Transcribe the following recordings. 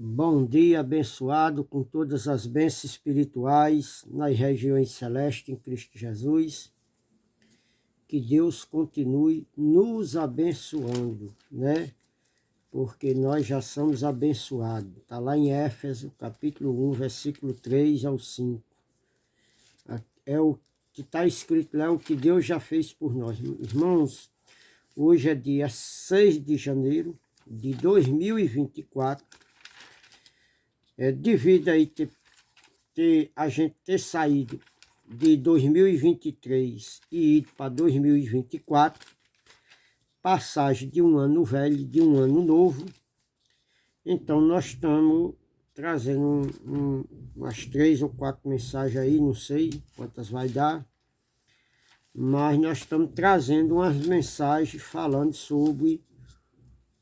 Bom dia, abençoado com todas as bênçãos espirituais nas regiões celestes em Cristo Jesus. Que Deus continue nos abençoando, né? Porque nós já somos abençoados. Está lá em Éfeso, capítulo 1, versículo 3 ao 5. É o que está escrito lá, o que Deus já fez por nós. Irmãos, hoje é dia 6 de janeiro de 2024. Devido aí a gente ter saído de 2023 e ido para 2024, passagem de um ano velho, de um ano novo, então nós estamos trazendo umas 3 ou 4 mensagens aí, não sei quantas vai dar, mas nós estamos trazendo umas mensagens falando sobre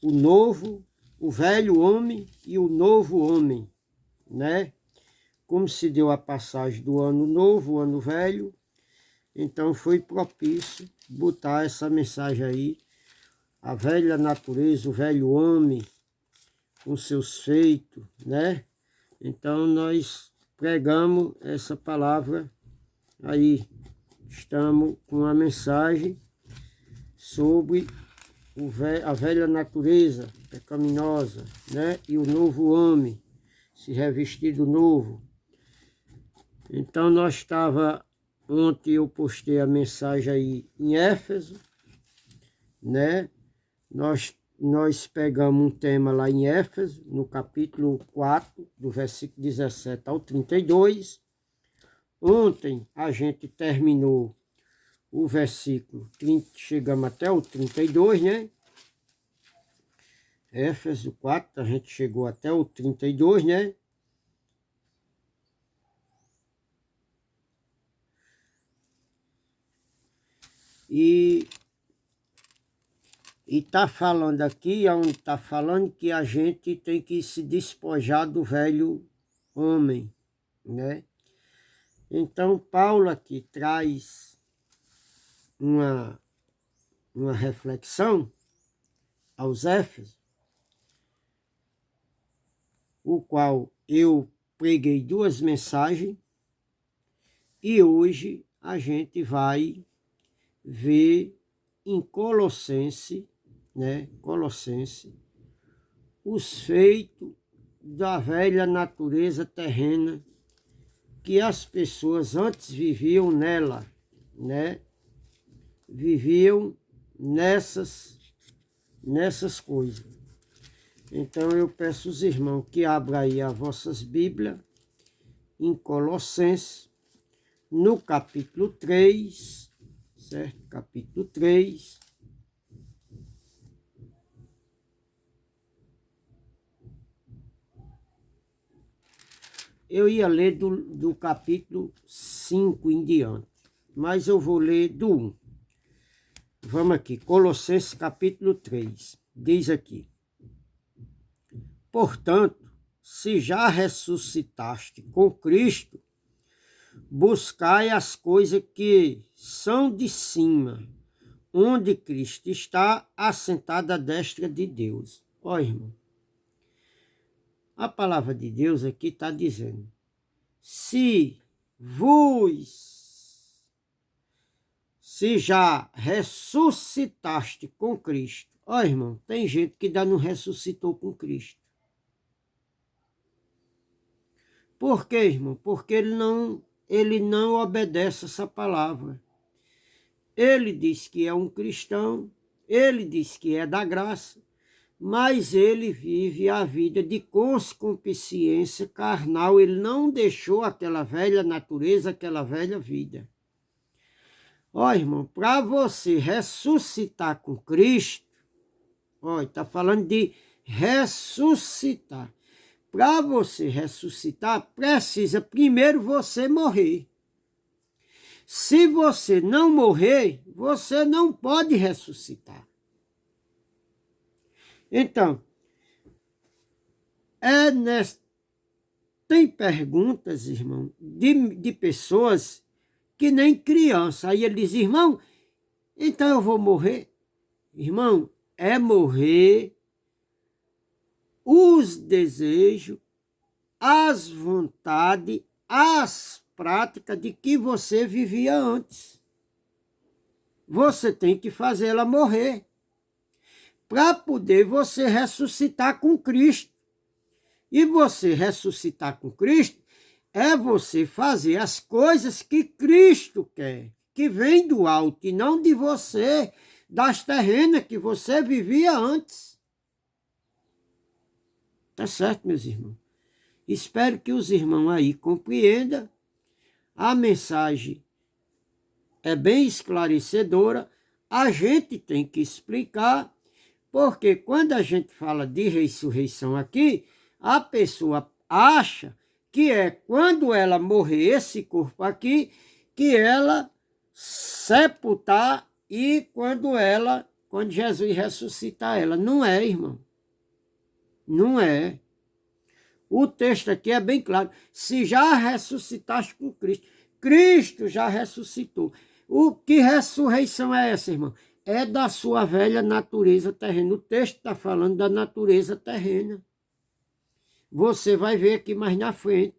o novo, o velho homem e o novo homem, né? Como se deu a passagem do ano novo, o ano velho, então foi propício botar essa mensagem aí, a velha natureza, o velho homem, com seus feitos, né? Então nós pregamos essa palavra aí, estamos com a mensagem sobre a velha natureza pecaminosa, né? E o novo homem, se revestir do novo. Então ontem eu postei a mensagem aí em Éfeso, né? Nós pegamos um tema lá em Éfeso, no capítulo 4, do versículo 17 ao 32. Ontem a gente terminou o versículo 30, chegamos até o 32, né? Éfeso 4, a gente chegou até o 32, né? E está falando aqui, onde está falando que a gente tem que se despojar do velho homem, né? Então, Paulo aqui traz uma reflexão aos Éfesos, o qual eu preguei 2 mensagens, e hoje a gente vai ver em Colossenses, né? Colossenses, os feitos da velha natureza terrena que as pessoas antes viviam nela, né? Viviam nessas coisas. Então eu peço aos irmãos que abram aí as vossas Bíblias em Colossenses, no capítulo 3, certo? Capítulo 3. Eu ia ler do capítulo 5 em diante, mas eu vou ler do 1. Vamos aqui, Colossenses capítulo 3, diz aqui: portanto, se já ressuscitaste com Cristo, buscai as coisas que são de cima, onde Cristo está assentado à destra de Deus. Ó, irmão, a palavra de Deus aqui está dizendo: se já ressuscitaste com Cristo. Ó, irmão, tem gente que ainda não ressuscitou com Cristo. Por quê, irmão? Porque ele não obedece essa palavra. Ele diz que é um cristão, ele diz que é da graça, mas ele vive a vida de consciência carnal. Ele não deixou aquela velha natureza, aquela velha vida. Ó, irmão, para você ressuscitar com Cristo, ó, está falando de ressuscitar. Para você ressuscitar, precisa primeiro você morrer. Se você não morrer, você não pode ressuscitar. Então, tem perguntas, irmão, de pessoas que nem criança. Aí ele diz: irmão, então eu vou morrer? Irmão, é morrer os desejos, as vontades, as práticas de que você vivia antes. Você tem que fazê-la morrer para poder você ressuscitar com Cristo. E você ressuscitar com Cristo é você fazer as coisas que Cristo quer, que vem do alto e não de você, das terrenas que você vivia antes. Tá certo, meus irmãos? Espero que os irmãos aí compreendam. A mensagem é bem esclarecedora. A gente tem que explicar, porque quando a gente fala de ressurreição aqui, a pessoa acha que é quando ela morrer esse corpo aqui, que ela sepultar e quando Jesus ressuscitar ela. Não é, irmão. Não é. O texto aqui é bem claro. Se já ressuscitaste com Cristo, Cristo já ressuscitou. Que ressurreição é essa, irmão? É da sua velha natureza terrena. O texto está falando da natureza terrena. Você vai ver aqui mais na frente.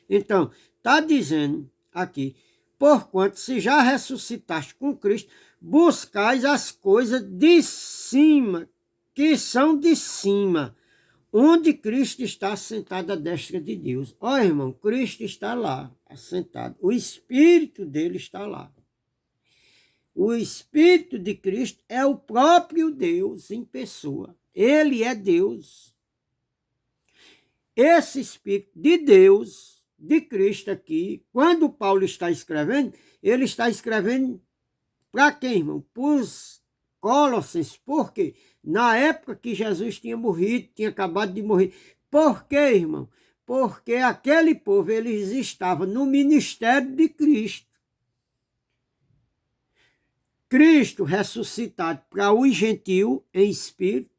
Então, está dizendo aqui, porquanto se já ressuscitaste com Cristo, buscais as coisas de cima, que são de cima, onde Cristo está assentado à destra de Deus. Ó, irmão, Cristo está lá, assentado. O Espírito dele está lá. O Espírito de Cristo é o próprio Deus em pessoa. Ele é Deus. Esse Espírito de Deus, de Cristo aqui, quando Paulo está escrevendo, ele está escrevendo para quem, irmão? Para os Colossenses. Por quê? Na época que Jesus tinha morrido, tinha acabado de morrer. Por quê, irmão? Porque aquele povo, eles estavam no ministério de Cristo. Cristo ressuscitado para os gentios em espírito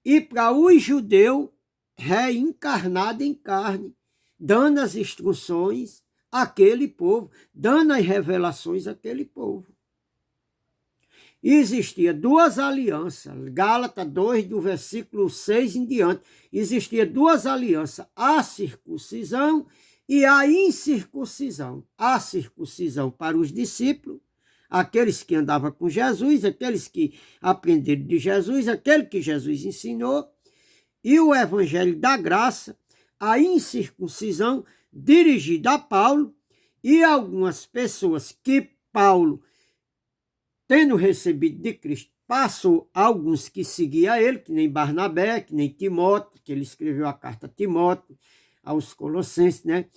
e para os judeus reencarnado em carne, dando as instruções àquele povo, dando as revelações àquele povo. Existia duas alianças, Gálatas 2, do versículo 6 em diante, existia duas alianças, a circuncisão e a incircuncisão. A circuncisão para os discípulos, aqueles que andavam com Jesus, aqueles que aprenderam de Jesus, aquele que Jesus ensinou, e o evangelho da graça, a incircuncisão dirigida a Paulo e algumas pessoas que Paulo, tendo recebido de Cristo, passou a alguns que seguiam ele, que nem Barnabé, que nem Timóteo, que ele escreveu a carta a Timóteo, aos Colossenses, né?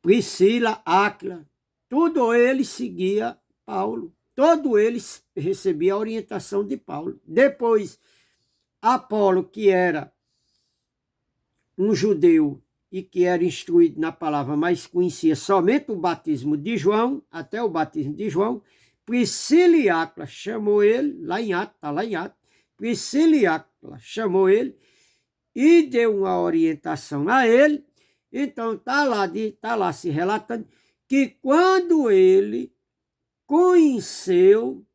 Priscila, Áquila, tudo eles seguia Paulo, todo eles recebia a orientação de Paulo. Depois, Apolo, que era um judeu e que era instruído na palavra, mas conhecia somente o batismo de João, até o batismo de João, Priscila e Áquila chamou ele, lá em Atos, está lá em Atos, Priscila e Áquila chamou ele e deu uma orientação a ele. Então está lá se relatando que quando ele conheceu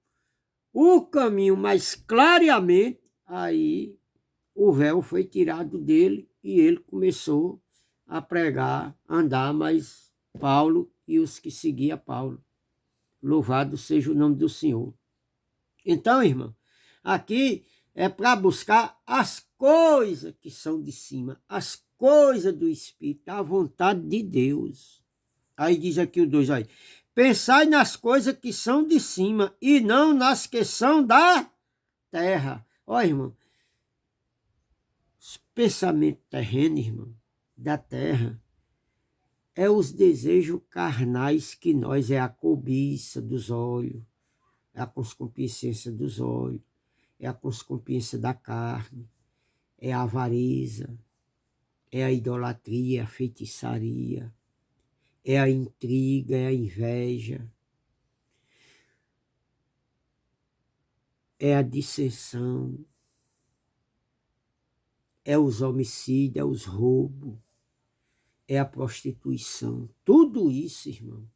o caminho mais claramente, aí o véu foi tirado dele e ele começou a pregar, andar mais Paulo e os que seguiam Paulo. Louvado seja o nome do Senhor. Então, irmão, aqui é para buscar as coisas que são de cima, as coisas do Espírito, a vontade de Deus. Aí diz aqui o 2, aí, pensai nas coisas que são de cima e não nas que são da terra. Ó, irmão, os pensamentos terrenos, irmão, da terra, é os desejos carnais que nós, é a cobiça dos olhos, é a concupiscência dos olhos, é a concupiscência da carne, é a avareza, é a idolatria, a feitiçaria, é a intriga, é a inveja, é a dissensão, é os homicídios, é os roubos, é a prostituição. Tudo isso, irmão,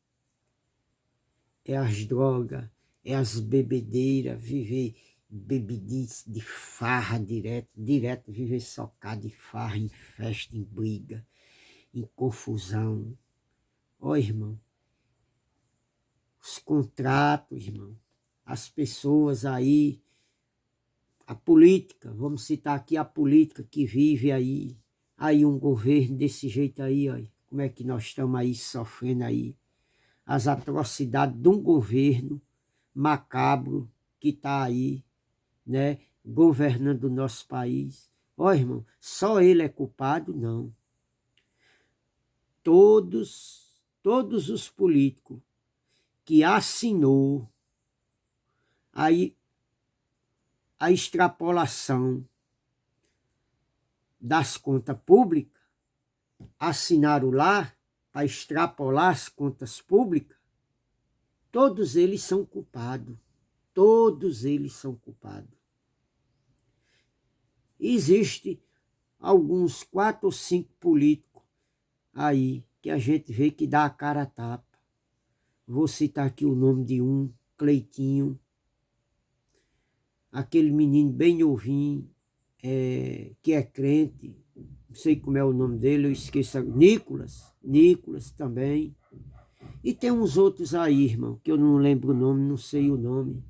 é as drogas, é as bebedeiras, viver bebidice, de farra direto viver socado em farra, em festa, em briga, em confusão. Ó, irmão, os contratos, irmão, as pessoas aí, a política, vamos citar aqui a política que vive aí um governo desse jeito aí, ó, como é que nós estamos aí sofrendo aí, as atrocidades de um governo macabro que está aí, né, governando o nosso país. Ó, irmão, só ele é culpado? Não. Todos os políticos que assinou aí a extrapolação das contas públicas, assinaram lá para extrapolar as contas públicas, todos eles são culpados. Todos eles são culpados. Existe alguns 4 ou 5 políticos aí que a gente vê que dá a cara a tapa. Vou citar aqui o nome de um, Cleitinho, aquele menino bem novinho, que é crente, não sei como é o nome dele, eu esqueço, Nicolas também. E tem uns outros aí, irmão, que eu não lembro o nome, não sei o nome,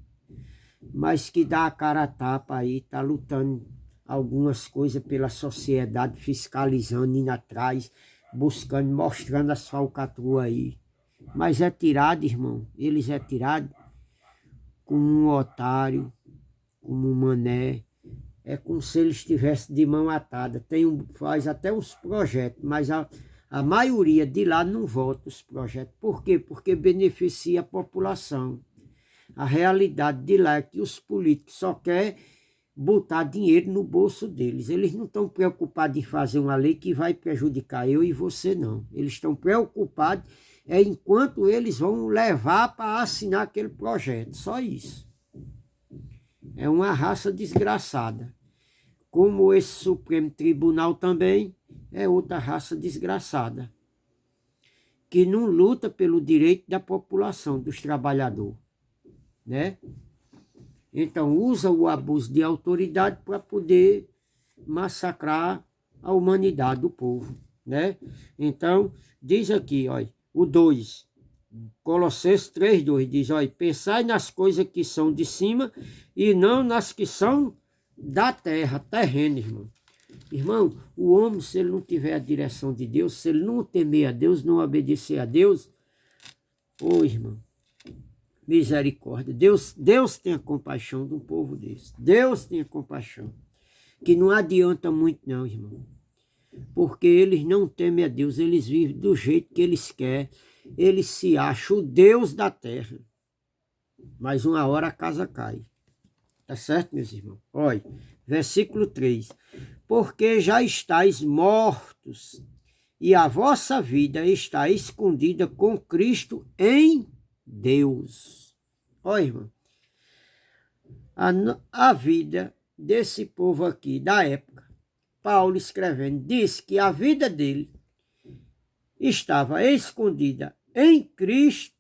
mas que dá a cara a tapa aí, tá lutando algumas coisas pela sociedade, fiscalizando, indo atrás, buscando, mostrando as falcatruas aí. Mas é tirado, irmão, eles é tirado como um otário, como um mané, é como se eles estivessem de mão atada. Faz até uns projetos, mas a maioria de lá não vota os projetos. Por quê? Porque beneficia a população. A realidade de lá é que os políticos só querem botar dinheiro no bolso deles. Eles não estão preocupados em fazer uma lei que vai prejudicar eu e você, não. Eles estão preocupados enquanto eles vão levar para assinar aquele projeto. Só isso. É uma raça desgraçada. Como esse Supremo Tribunal também é outra raça desgraçada, que não luta pelo direito da população, dos trabalhadores, né? Então usa o abuso de autoridade para poder massacrar a humanidade, o povo, né? Então diz aqui, olha, o 2, Colossenses 3:2 diz, olha, pensai nas coisas que são de cima e não nas que são da terra, terreno, irmão. Irmão, o homem, se ele não tiver a direção de Deus, se ele não temer a Deus, não obedecer a Deus, ô irmão, misericórdia. Deus tenha compaixão de um povo desse. Deus tenha compaixão. Que não adianta muito não, irmão. Porque eles não temem a Deus, eles vivem do jeito que eles querem. Eles se acham o Deus da terra. Mas uma hora a casa cai. Tá certo, meus irmãos? Olha, versículo 3. Porque já estáis mortos, e a vossa vida está escondida com Cristo em Deus. Olha, irmão, a vida desse povo aqui, da época, Paulo escrevendo, diz que a vida dele estava escondida em Cristo,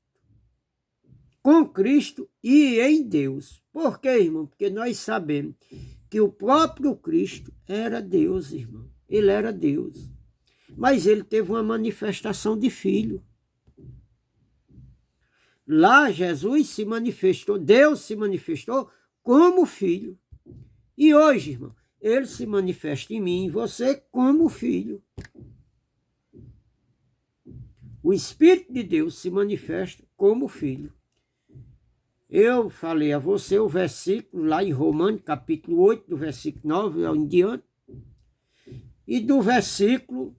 com Cristo e em Deus. Por quê, irmão? Porque nós sabemos que o próprio Cristo era Deus, irmão. Ele era Deus. Mas ele teve uma manifestação de filho. Lá Jesus se manifestou, Deus se manifestou como filho. E hoje, irmão, ele se manifesta em mim e você como filho. O Espírito de Deus se manifesta como filho. Eu falei a você o versículo lá em Romanos, capítulo 8, do versículo 9 em diante, e do versículo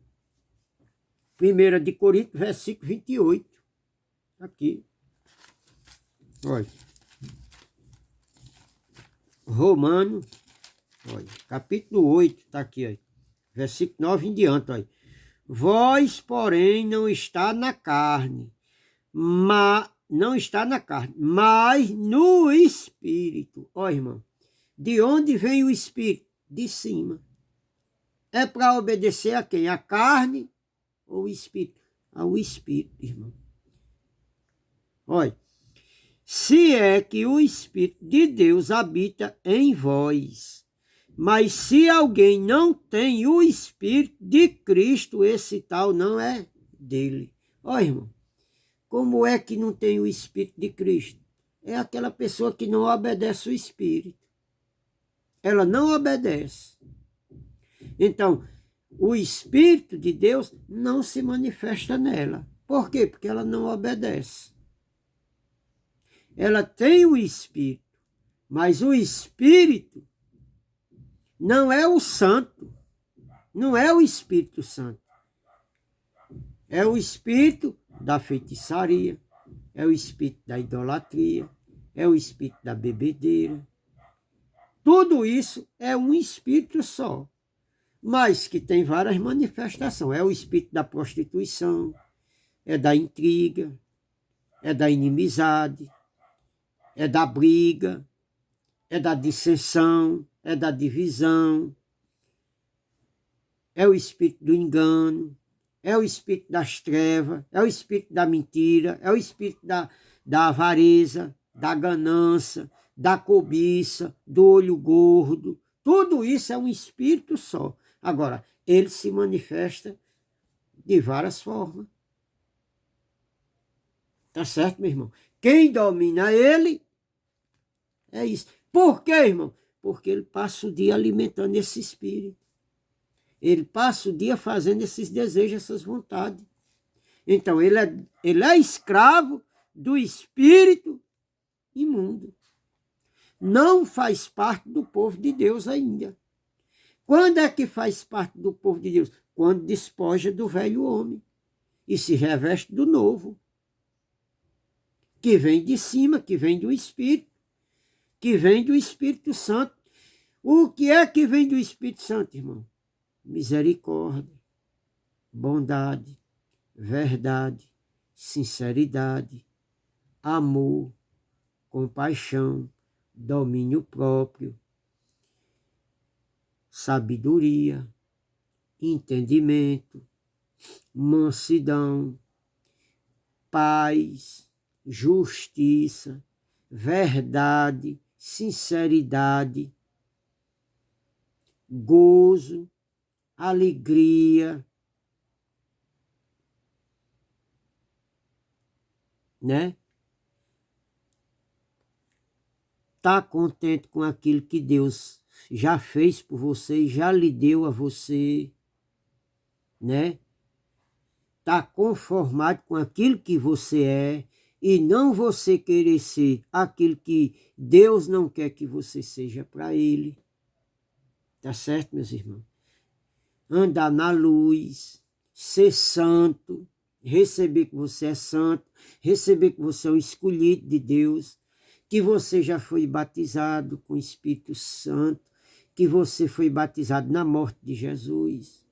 1 de Coríntios, versículo 28. Aqui. Olha. Romanos, olha, capítulo 8, está aqui, olha, versículo 9 em diante. Olha. Vós, porém, não está na carne, mas não está na carne, mas no Espírito. Ó, irmão, de onde vem o Espírito? De cima. É para obedecer a quem? A carne ou o Espírito? Ao Espírito, irmão. Olha, se é que o Espírito de Deus habita em vós. Mas se alguém não tem o Espírito de Cristo, esse tal não é dele. Ó, irmão, como é que não tem o Espírito de Cristo? É aquela pessoa que não obedece o Espírito. Ela não obedece. Então, o Espírito de Deus não se manifesta nela. Por quê? Porque ela não obedece. Ela tem o Espírito, mas o Espírito não é o Santo, não é o Espírito Santo. É o Espírito da feitiçaria, é o Espírito da idolatria, é o Espírito da bebedeira. Tudo isso é um Espírito só, mas que tem várias manifestações. É o Espírito da prostituição, é da intriga, é da inimizade, é da briga, é da dissensão, é da divisão, é o espírito do engano, é o espírito das trevas, é o espírito da mentira, é o espírito da avareza, da ganância, da cobiça, do olho gordo. Tudo isso é um espírito só. Agora, ele se manifesta de várias formas. Tá certo, meu irmão? Quem domina ele é isso. Por quê, irmão? Porque ele passa o dia alimentando esse espírito. Ele passa o dia fazendo esses desejos, essas vontades. Então, ele é escravo do espírito imundo. Não faz parte do povo de Deus ainda. Quando é que faz parte do povo de Deus? Quando despoja do velho homem e se reveste do novo, que vem de cima, que vem do Espírito, que vem do Espírito Santo. O que é que vem do Espírito Santo, irmão? Misericórdia, bondade, verdade, sinceridade, amor, compaixão, domínio próprio, sabedoria, entendimento, mansidão, paz, justiça, verdade, sinceridade, gozo, alegria, né? Tá contente com aquilo que Deus já fez por você, já lhe deu a você, né? Tá conformado com aquilo que você é e não você querer ser aquilo que Deus não quer que você seja para Ele. Tá certo, meus irmãos? Andar na luz, ser santo, receber que você é santo, receber que você é um escolhido de Deus, que você já foi batizado com o Espírito Santo, que você foi batizado na morte de Jesus,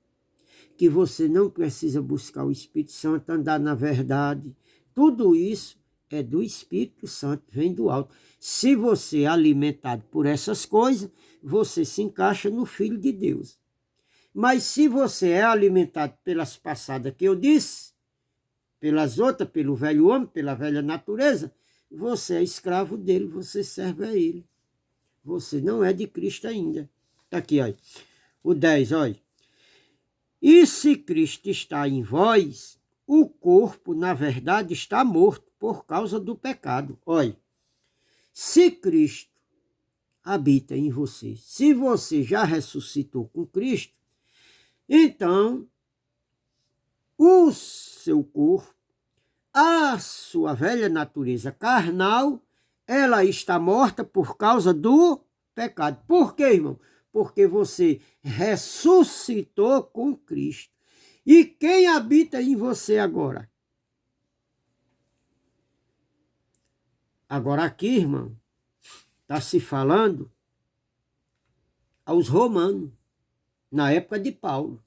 que você não precisa buscar o Espírito Santo, andar na verdade. Tudo isso é do Espírito Santo, vem do alto. Se você é alimentado por essas coisas, você se encaixa no Filho de Deus. Mas se você é alimentado pelas passadas que eu disse, pelas outras, pelo velho homem, pela velha natureza, você é escravo dele, você serve a ele. Você não é de Cristo ainda. Está aqui, olha. O 10, olha. E se Cristo está em vós, o corpo, na verdade, está morto por causa do pecado. Olha, se Cristo habita em você, se você já ressuscitou com Cristo, então o seu corpo, a sua velha natureza carnal, ela está morta por causa do pecado. Por quê, irmão? Porque você ressuscitou com Cristo. E quem habita em você agora? Agora aqui, irmão, está se falando aos romanos, na época de Paulo.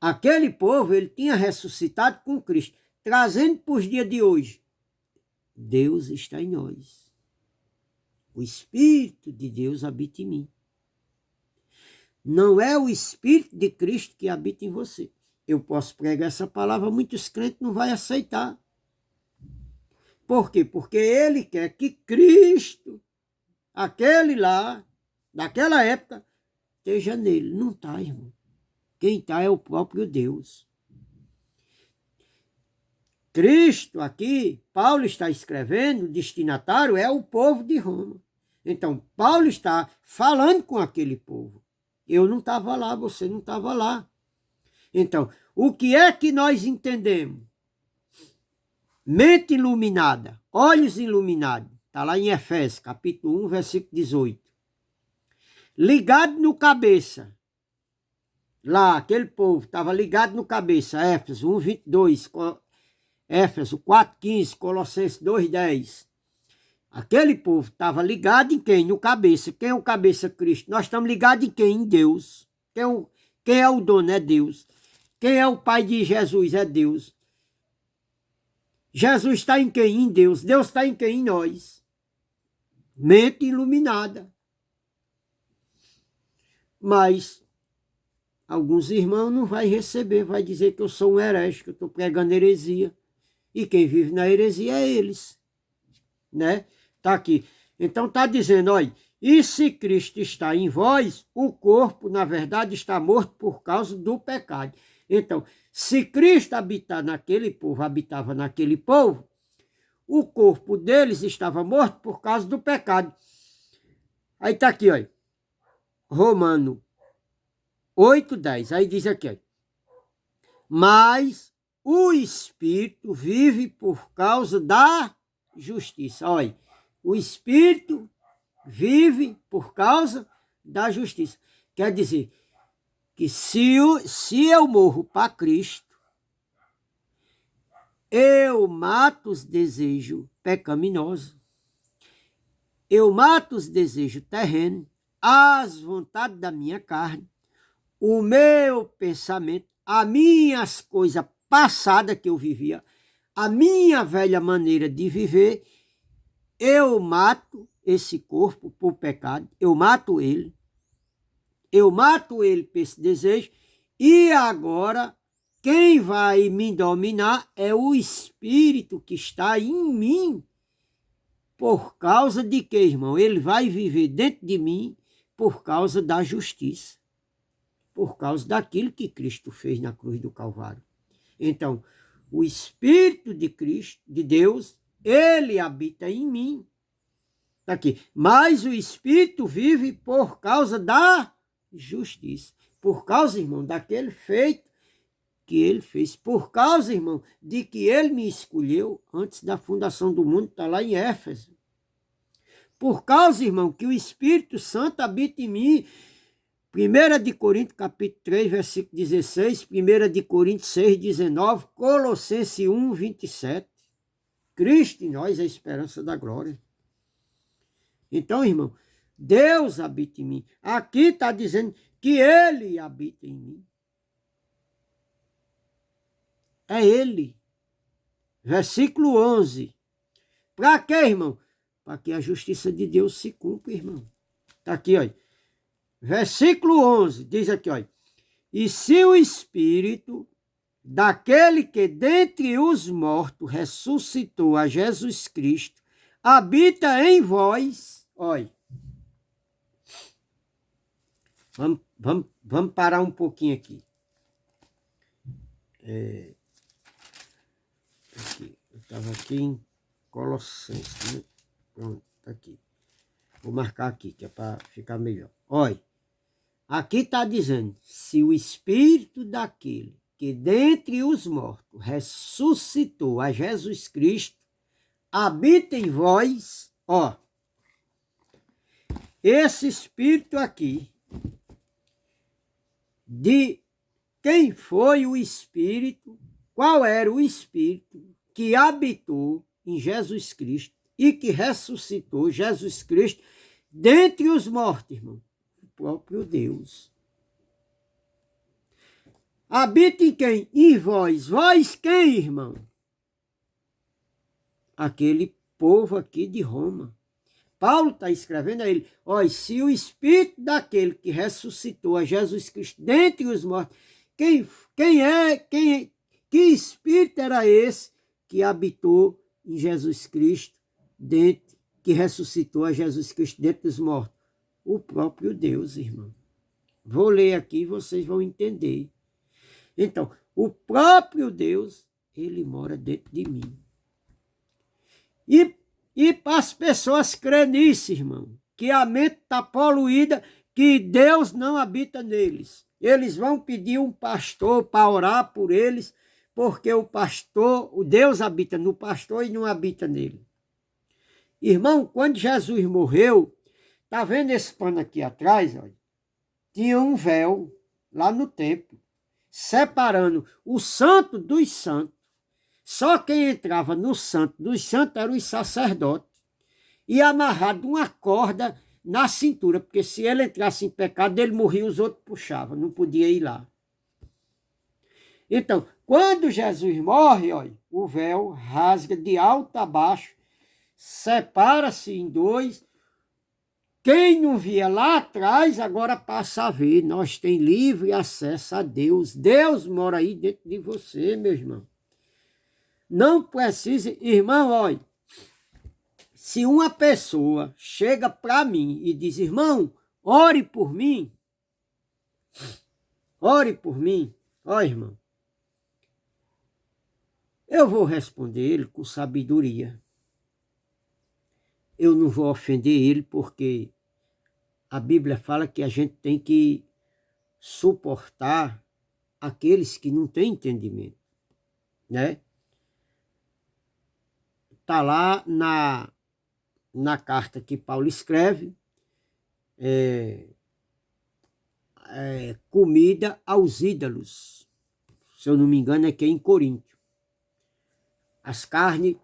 Aquele povo, ele tinha ressuscitado com Cristo, trazendo para os dias de hoje. Deus está em nós. O Espírito de Deus habita em mim. Não é o Espírito de Cristo que habita em você. Eu posso pregar essa palavra, muitos crentes não vão aceitar. Por quê? Porque ele quer que Cristo, aquele lá, daquela época, esteja nele. Não está, irmão. Quem está é o próprio Deus. Cristo aqui, Paulo está escrevendo, o destinatário é o povo de Roma. Então, Paulo está falando com aquele povo. Eu não estava lá, você não estava lá. Então, o que é que nós entendemos? Mente iluminada, olhos iluminados. Está lá em Efésios, capítulo 1, versículo 18. Ligado no cabeça. Lá, aquele povo estava ligado no cabeça. Éfeso 1, 22. Éfeso 4, 15. Colossenses 2, 10. Aquele povo estava ligado em quem? No cabeça. Quem é o cabeça? Cristo. Nós estamos ligados em quem? Em Deus. Quem é o dono? É Deus. Quem é o pai de Jesus? É Deus. Jesus está em quem? Em Deus. Deus está em quem? Em nós. Mente iluminada. Mas alguns irmãos não vai receber, vai dizer que eu sou um herege, que eu estou pregando heresia. E quem vive na heresia é eles. Né? Está aqui. Então está dizendo, olha, e se Cristo está em vós, o corpo, na verdade, está morto por causa do pecado. Então, se Cristo habitar naquele povo, habitava naquele povo, o corpo deles estava morto por causa do pecado. Aí está aqui, olha, Romano 8, 10. Aí diz aqui, olha, mas o Espírito vive por causa da justiça. Olha, o Espírito vive por causa da justiça. Quer dizer que se eu morro para Cristo, eu mato os desejos pecaminosos, eu mato os desejos terrenos, as vontades da minha carne, o meu pensamento, as minhas coisas passadas que eu vivia, a minha velha maneira de viver, eu mato esse corpo por pecado, eu mato ele por esse desejo, e agora quem vai me dominar é o Espírito que está em mim. Por causa de quê, irmão? Ele vai viver dentro de mim por causa da justiça, por causa daquilo que Cristo fez na cruz do Calvário. Então, o Espírito de Cristo, de Deus, ele habita em mim. Está aqui. Mas o Espírito vive por causa da justiça. Por causa, irmão, daquele feito que ele fez. Por causa, irmão, de que ele me escolheu antes da fundação do mundo. Está lá em Éfeso. Por causa, irmão, que o Espírito Santo habita em mim. 1 de Coríntios, capítulo 3, versículo 16. 1 de Coríntios 6, 19. Colossenses 1, 27. Cristo em nós é a esperança da glória. Então, irmão, Deus habita em mim. Aqui está dizendo que ele habita em mim. É ele. Versículo 11. Para quê, irmão? Para que a justiça de Deus se cumpra, irmão. Está aqui, olha. Versículo 11. Diz aqui, olha. E se o Espírito daquele que dentre os mortos ressuscitou a Jesus Cristo habita em vós, olha. Vamos parar um pouquinho aqui. Eu estava aqui em Colossenses, né? Pronto, tá aqui. Vou marcar aqui, que é para ficar melhor. Olha, aqui está dizendo, se o Espírito daquele que dentre os mortos ressuscitou a Jesus Cristo habita em vós, ó, esse Espírito aqui, de quem foi o Espírito, qual era o Espírito que habitou em Jesus Cristo e que ressuscitou Jesus Cristo dentre os mortos, irmão? O próprio Deus. Habita em quem? Em vós. Vós quem, irmão? Aquele povo aqui de Roma. Paulo está escrevendo a ele, olha, se o Espírito daquele que ressuscitou a Jesus Cristo dentre os mortos, que Espírito era esse que habitou em Jesus Cristo, dentro, que ressuscitou a Jesus Cristo dentro dos mortos? O próprio Deus, irmão. Vou ler aqui e vocês vão entender. Então, o próprio Deus, ele mora dentro de mim. E para as pessoas crerem nisso, irmão, que a mente está poluída, que Deus não habita neles. Eles vão pedir um pastor para orar por eles, porque o pastor, o Deus habita no pastor e não habita nele. Irmão, quando Jesus morreu, tá vendo esse pano aqui atrás? Olha? Tinha um véu lá no templo, separando o santo dos santos. Só quem entrava no santo dos santos eram os sacerdotes. E amarrado uma corda na cintura, porque se ele entrasse em pecado, ele morria, os outros puxavam, não podia ir lá. Então, quando Jesus morre, olha, o véu rasga de alto a baixo, separa-se em dois. Quem não via lá atrás, agora passa a ver. Nós temos livre acesso a Deus. Deus mora aí dentro de você, meu irmão. Não precisa, irmão, olha, se uma pessoa chega para mim e diz, irmão, ore por mim, ó, irmão, eu vou responder ele com sabedoria. Eu não vou ofender ele, porque a Bíblia fala que a gente tem que suportar aqueles que não têm entendimento, né? Está lá na carta que Paulo escreve, comida aos ídolos. Se eu não me engano, é que é em Coríntio. As carnes,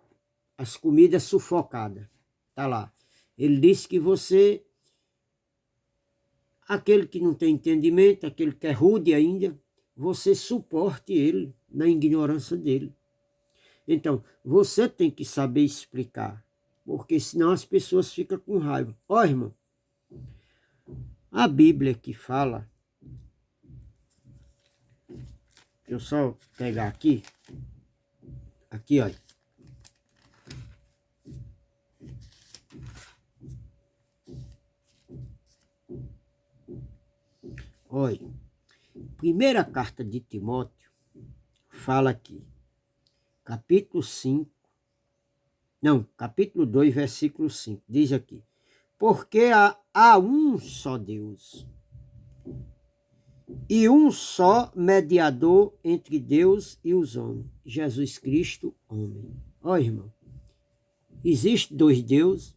as comidas sufocadas. Está lá. Ele disse que você, aquele que não tem entendimento, aquele que é rude ainda, você suporte ele na ignorância dele. Então, você tem que saber explicar, porque senão as pessoas ficam com raiva. Ó, irmão, a Bíblia que fala, deixa eu só pegar aqui, olha. Olha, primeira carta de Timóteo fala aqui, capítulo 2, versículo 5, diz aqui, porque há um só Deus e um só mediador entre Deus e os homens, Jesus Cristo, homem. Ó, irmão, existe dois deuses,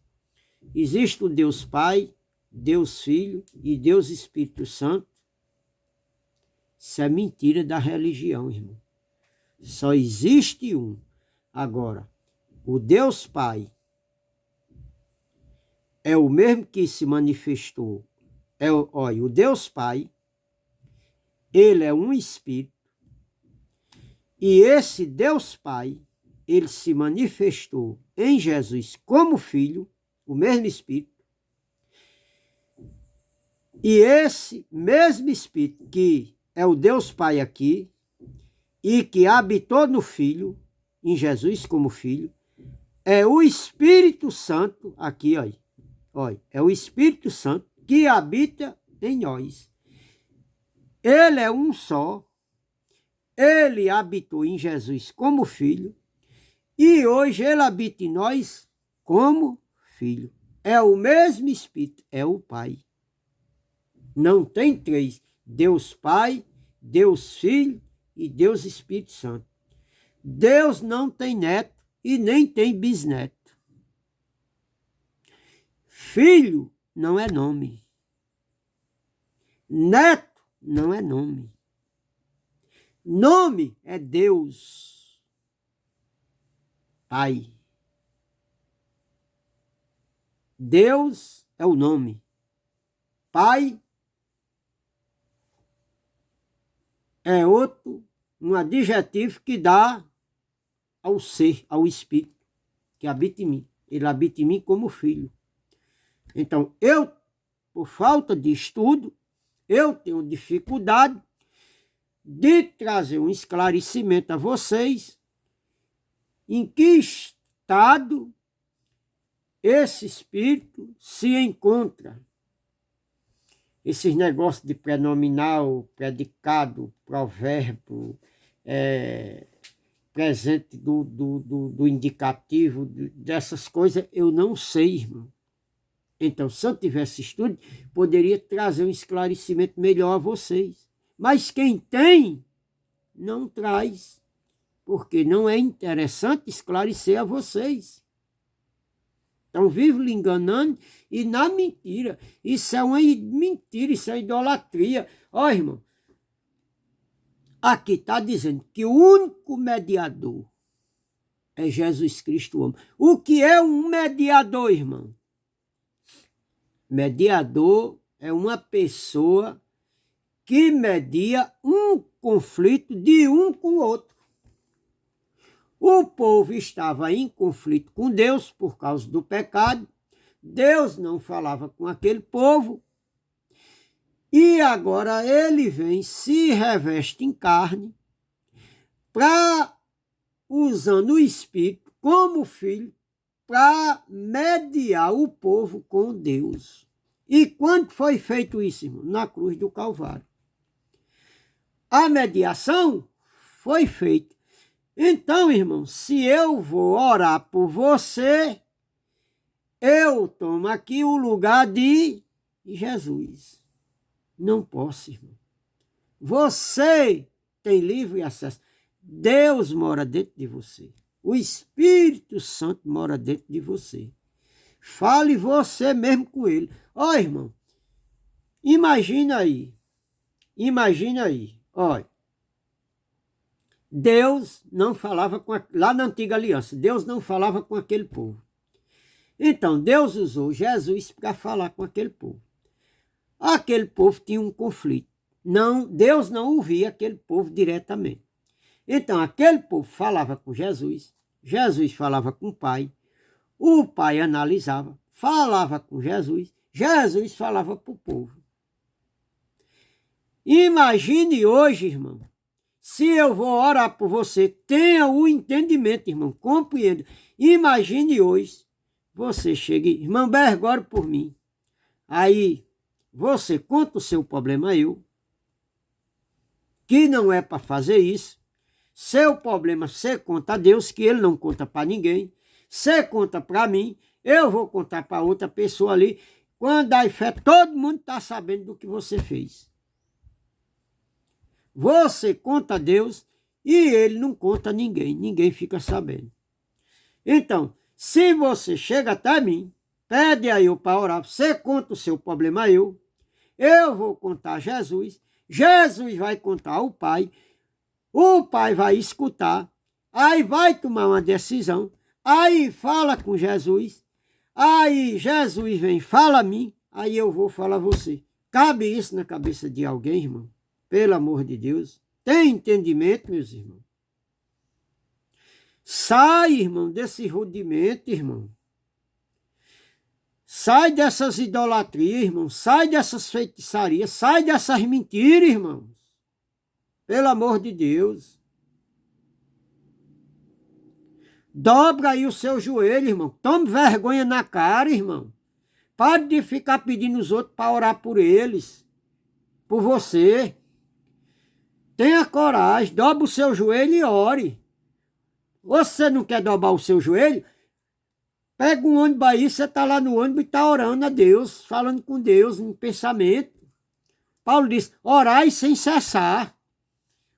existe o Deus Pai, Deus Filho e Deus Espírito Santo. Isso é mentira da religião, irmão. Só existe um. Agora, o Deus Pai é o mesmo que se manifestou. Olha, o Deus Pai, ele é um Espírito. E esse Deus Pai, ele se manifestou em Jesus como Filho, o mesmo Espírito. E esse mesmo Espírito que é o Deus Pai aqui, e que habitou no Filho, em Jesus como Filho, é o Espírito Santo, aqui, olha, é o Espírito Santo que habita em nós. Ele é um só, ele habitou em Jesus como Filho, e hoje ele habita em nós como Filho. É o mesmo Espírito, é o Pai. Não tem três, Deus Pai, Deus Filho e Deus Espírito Santo. Deus não tem neto e nem tem bisneto. Filho não é nome. Neto não é nome. Nome é Deus Pai. Deus é o nome. Pai é um adjetivo que dá ao ser, ao Espírito, que habita em mim. Ele habita em mim como filho. Então, eu, por falta de estudo, eu tenho dificuldade de trazer um esclarecimento a vocês em que estado esse espírito se encontra. Esses negócios de prenominal, predicado, provérbio, presente do indicativo, dessas coisas, eu não sei, irmão. Então, se eu tivesse estudo, poderia trazer um esclarecimento melhor a vocês. Mas quem tem, não traz, porque não é interessante esclarecer a vocês. Então, vivo lhe enganando e na mentira. Isso é uma mentira, isso é idolatria. Ó, irmão, aqui está dizendo que o único mediador é Jesus Cristo, o homem. O que é um mediador, irmão? Mediador é uma pessoa que media um conflito de um com o outro. O povo estava em conflito com Deus por causa do pecado. Deus não falava com aquele povo. E agora ele vem, se reveste em carne, para, usando o Espírito como filho, para mediar o povo com Deus. E quando foi feito isso, irmão? Na cruz do Calvário. A mediação foi feita. Então, irmão, se eu vou orar por você, eu tomo aqui o lugar de Jesus. Não posso, irmão. Você tem livre acesso. Deus mora dentro de você. O Espírito Santo mora dentro de você. Fale você mesmo com ele. Ó, irmão, imagina aí. Olha, Deus não falava lá na antiga aliança, Deus não falava com aquele povo. Então, Deus usou Jesus para falar com aquele povo. Aquele povo tinha um conflito. Não, Deus não ouvia aquele povo diretamente. Então, aquele povo falava com Jesus, Jesus falava com o pai analisava, falava com Jesus, Jesus falava para o povo. Imagine hoje, irmão, se eu vou orar por você, tenha o entendimento, irmão, compreenda. Imagine hoje, você chega, irmão, Bergo, ore por mim. Aí, você conta o seu problema a eu, que não é para fazer isso. Seu problema você conta a Deus, que ele não conta para ninguém. Você conta para mim, eu vou contar para outra pessoa ali. Quando dá fé, todo mundo está sabendo do que você fez. Você conta a Deus e ele não conta a ninguém. Ninguém fica sabendo. Então, se você chega até mim, pede a eu para orar, você conta o seu problema a eu vou contar a Jesus, Jesus vai contar ao Pai, o Pai vai escutar, aí vai tomar uma decisão, aí fala com Jesus, aí Jesus vem, fala a mim, aí eu vou falar a você. Cabe isso na cabeça de alguém, irmão? Pelo amor de Deus. Tem entendimento, meus irmãos? Sai, irmão, desse rudimento, irmão. Sai dessas idolatrias, irmão. Sai dessas feitiçarias. Sai dessas mentiras, irmãos. Pelo amor de Deus. Dobra aí o seu joelho, irmão. Tome vergonha na cara, irmão. Pare de ficar pedindo os outros para orar por eles. Por você. Tenha coragem. Dobra o seu joelho e ore. Você não quer dobrar o seu joelho? Pega um ônibus aí, você está lá no ônibus e está orando a Deus, falando com Deus em pensamento. Paulo diz, orai sem cessar.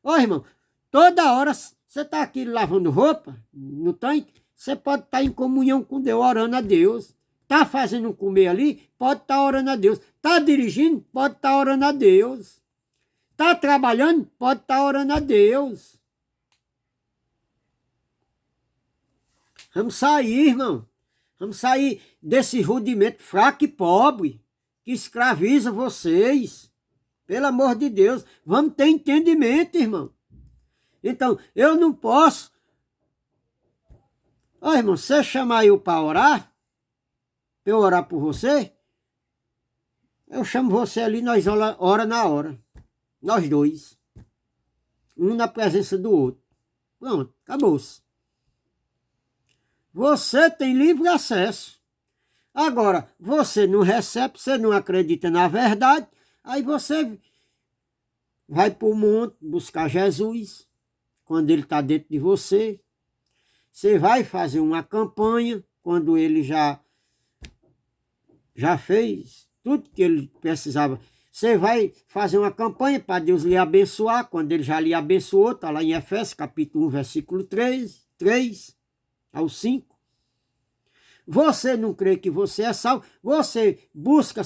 Ó, irmão, toda hora você está aqui lavando roupa no tanque, você pode estar em comunhão com Deus, orando a Deus. Está fazendo um comer ali, pode estar orando a Deus. Está dirigindo, pode estar orando a Deus. Está trabalhando, pode estar orando a Deus. Vamos sair, irmão. Vamos sair desse rudimento fraco e pobre que escraviza vocês. Pelo amor de Deus. Vamos ter entendimento, irmão. Então, eu não posso... Ó, irmão, você chamar eu para orar, para eu orar por você, eu chamo você ali, nós ora na hora. Nós dois. Um na presença do outro. Pronto, acabou-se. você tem livre acesso. Agora, você não recebe, você não acredita na verdade, aí você vai para o monte buscar Jesus, quando ele está dentro de você. Você vai fazer uma campanha, quando ele já fez tudo que ele precisava. Você vai fazer uma campanha para Deus lhe abençoar, quando ele já lhe abençoou, está lá em Efésios capítulo 1, versículo 3 ao 5. Você não crê que você é salvo, você busca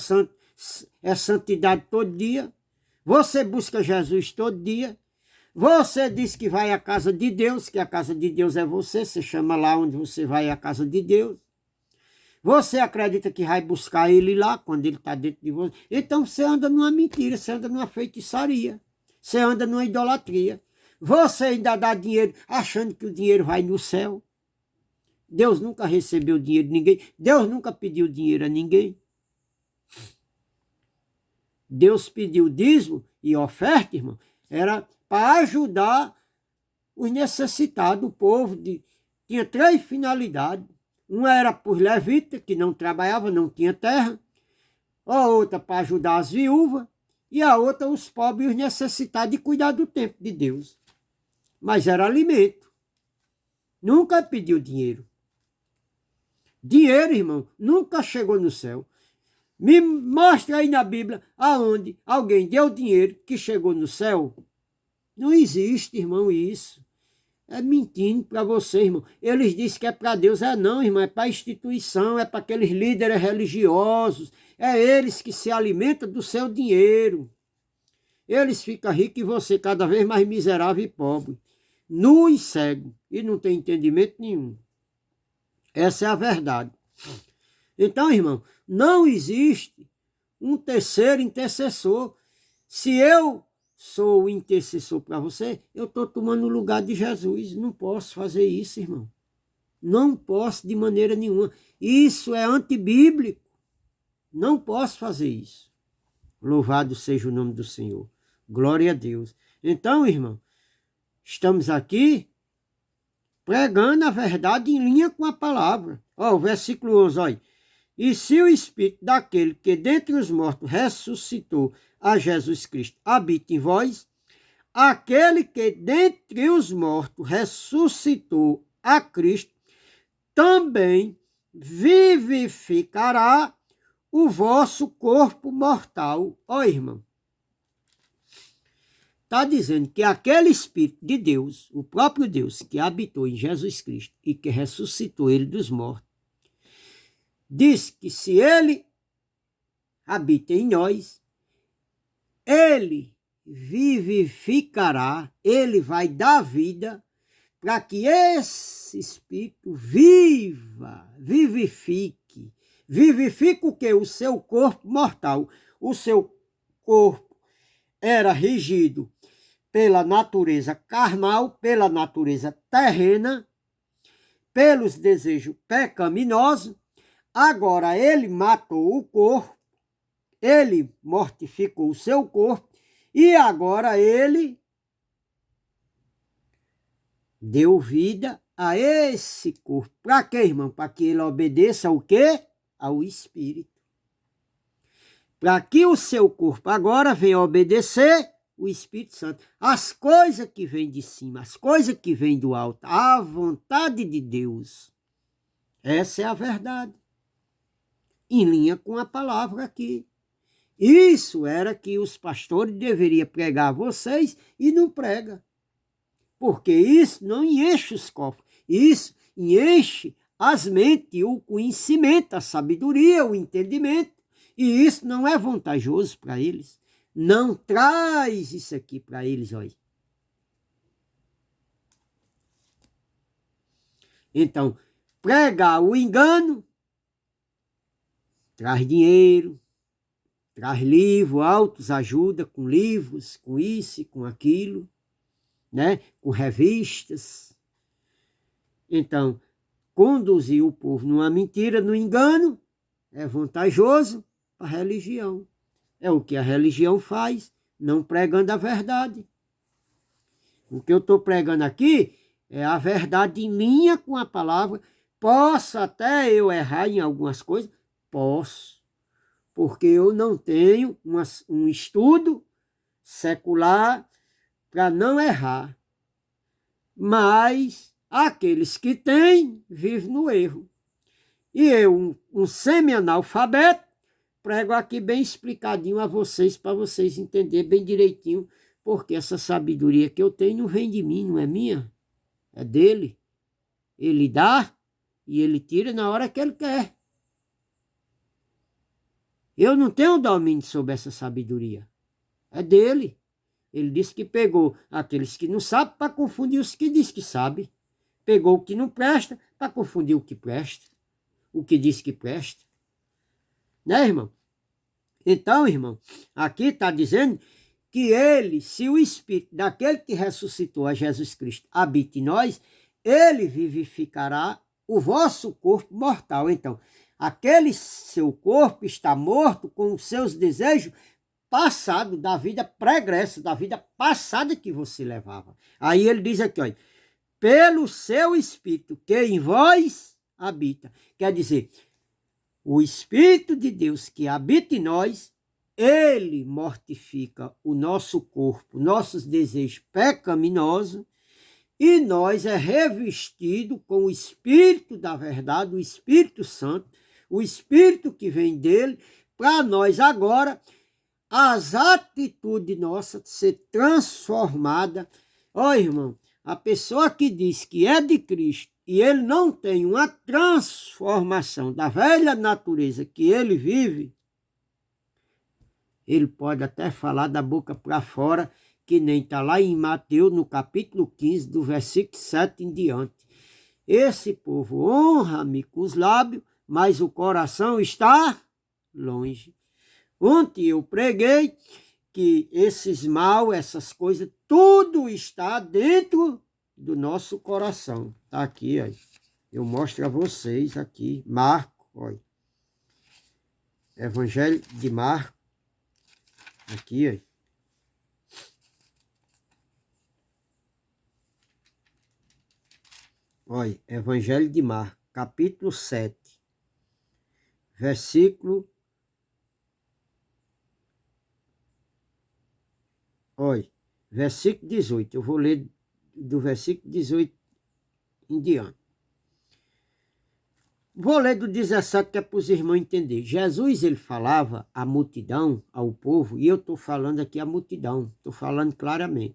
santidade todo dia, você busca Jesus todo dia, você diz que vai à casa de Deus, que a casa de Deus é você chama lá onde você vai à casa de Deus. Você acredita que vai buscar ele lá, quando ele está dentro de você. Então você anda numa mentira, você anda numa feitiçaria, você anda numa idolatria. Você ainda dá dinheiro, achando que o dinheiro vai no céu. Deus nunca recebeu dinheiro de ninguém. Deus nunca pediu dinheiro a ninguém. Deus pediu dízimo e oferta, irmão, era para ajudar os necessitados, o povo. Tinha 3 finalidades. Uma era para os levitas, que não trabalhavam, não tinha terra. A outra para ajudar as viúvas. E a outra os pobres e os necessitados de cuidar do templo de Deus. Mas era alimento. Nunca pediu dinheiro. Dinheiro, irmão, nunca chegou no céu. Me mostra aí na Bíblia aonde alguém deu dinheiro que chegou no céu. Não existe, irmão, isso. É mentindo para você, irmão. Eles dizem que é para Deus. É não, irmão. É para a instituição, é para aqueles líderes religiosos. É eles que se alimentam do seu dinheiro. Eles ficam ricos e você cada vez mais miserável e pobre. Nu e cego. E não tem entendimento nenhum. Essa é a verdade. Então, irmão, não existe um terceiro intercessor. Se eu sou o intercessor para você, eu estou tomando o lugar de Jesus. Não posso fazer isso, irmão. Não posso de maneira nenhuma. Isso é antibíblico. Não posso fazer isso. Louvado seja o nome do Senhor. Glória a Deus. Então, irmão, estamos aqui pregando a verdade em linha com a palavra. Ó, o versículo 11, olha. E se o Espírito daquele que dentre os mortos ressuscitou a Jesus Cristo habita em vós, aquele que dentre os mortos ressuscitou a Cristo, também vivificará o vosso corpo mortal. Ó, irmão, está dizendo que aquele Espírito de Deus, o próprio Deus que habitou em Jesus Cristo e que ressuscitou ele dos mortos, diz que se ele habita em nós, ele vivificará, ele vai dar vida para que esse Espírito vivifique. Vivifica o quê? O seu corpo mortal. O seu corpo era regido pela natureza carnal, pela natureza terrena, pelos desejos pecaminosos. Agora ele matou o corpo, ele mortificou o seu corpo e agora ele deu vida a esse corpo. Para quê, irmão? Para que ele obedeça ao quê? Ao Espírito. Para que o seu corpo agora venha obedecer o Espírito Santo. As coisas que vêm de cima, as coisas que vêm do alto, a vontade de Deus. Essa é a verdade. Em linha com a palavra aqui. Isso era que os pastores deveriam pregar a vocês e não prega. Porque isso não enche os cofres. Isso enche as mentes, o conhecimento, a sabedoria, o entendimento. E isso não é vantajoso para eles. Não traz isso aqui para eles, olha. Então, pregar o engano traz dinheiro, traz livro, autos ajuda com livros, com isso e com aquilo, né? Com revistas. Então, conduzir o povo numa mentira, no engano, é vantajoso para a religião. É o que a religião faz, não pregando a verdade. O que eu estou pregando aqui é a verdade em linha com a palavra, Posso até eu errar em algumas coisas? Posso, porque eu não tenho um estudo secular para não errar. Mas aqueles que têm vivem no erro. E eu, um semi-analfabeto, prego aqui bem explicadinho a vocês, para vocês entenderem bem direitinho, porque essa sabedoria que eu tenho não vem de mim, não é minha, é dele. Ele dá e ele tira na hora que ele quer. Eu não tenho domínio sobre essa sabedoria, é dele. Ele disse que pegou aqueles que não sabem para confundir os que diz que sabe. Pegou o que não presta para confundir o que presta, o que diz que presta. Né, irmão? Então, irmão, aqui está dizendo que ele, se o Espírito daquele que ressuscitou a Jesus Cristo habita em nós, ele vivificará o vosso corpo mortal. Então, aquele seu corpo está morto com os seus desejos passado, da vida pregressa, da vida passada que você levava. Aí ele diz aqui, olha, pelo seu Espírito que em vós habita. Quer dizer, o Espírito de Deus que habita em nós, ele mortifica o nosso corpo, nossos desejos pecaminosos, e nós é revestido com o Espírito da verdade, o Espírito Santo, o Espírito que vem dele, para nós agora as atitudes nossas ser transformadas. Ó, irmão, a pessoa que diz que é de Cristo e ele não tem uma transformação da velha natureza que ele vive, ele pode até falar da boca para fora, que nem está lá em Mateus, no capítulo 15, do versículo 7 em diante. Esse povo honra-me com os lábios, mas o coração está longe. Ontem eu preguei que esses mal, essas coisas, tudo está dentro do nosso coração. Está aqui, ó. Eu mostro a vocês aqui. Marco, olha. Evangelho de Marco. Aqui, ó. Olha, Evangelho de Marco, capítulo 7, versículo. Olha, versículo 18. Eu vou ler do versículo 18 em diante. Vou ler do 17, que é para os irmãos entenderem. Jesus, ele falava à multidão, ao povo, e eu estou falando aqui à multidão, estou falando claramente.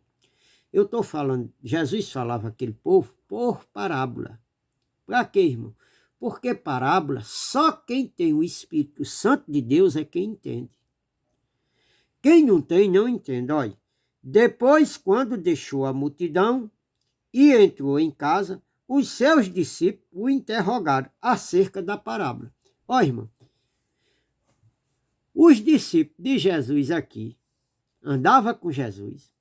Eu estou falando, Jesus falava àquele povo por parábola. Para quê, irmão? Porque parábola, só quem tem o Espírito Santo de Deus é quem entende. Quem não tem, não entende. Olha, depois, quando deixou a multidão e entrou em casa, os seus discípulos o interrogaram acerca da parábola. Olha, irmão, os discípulos de Jesus aqui andavam com Jesus.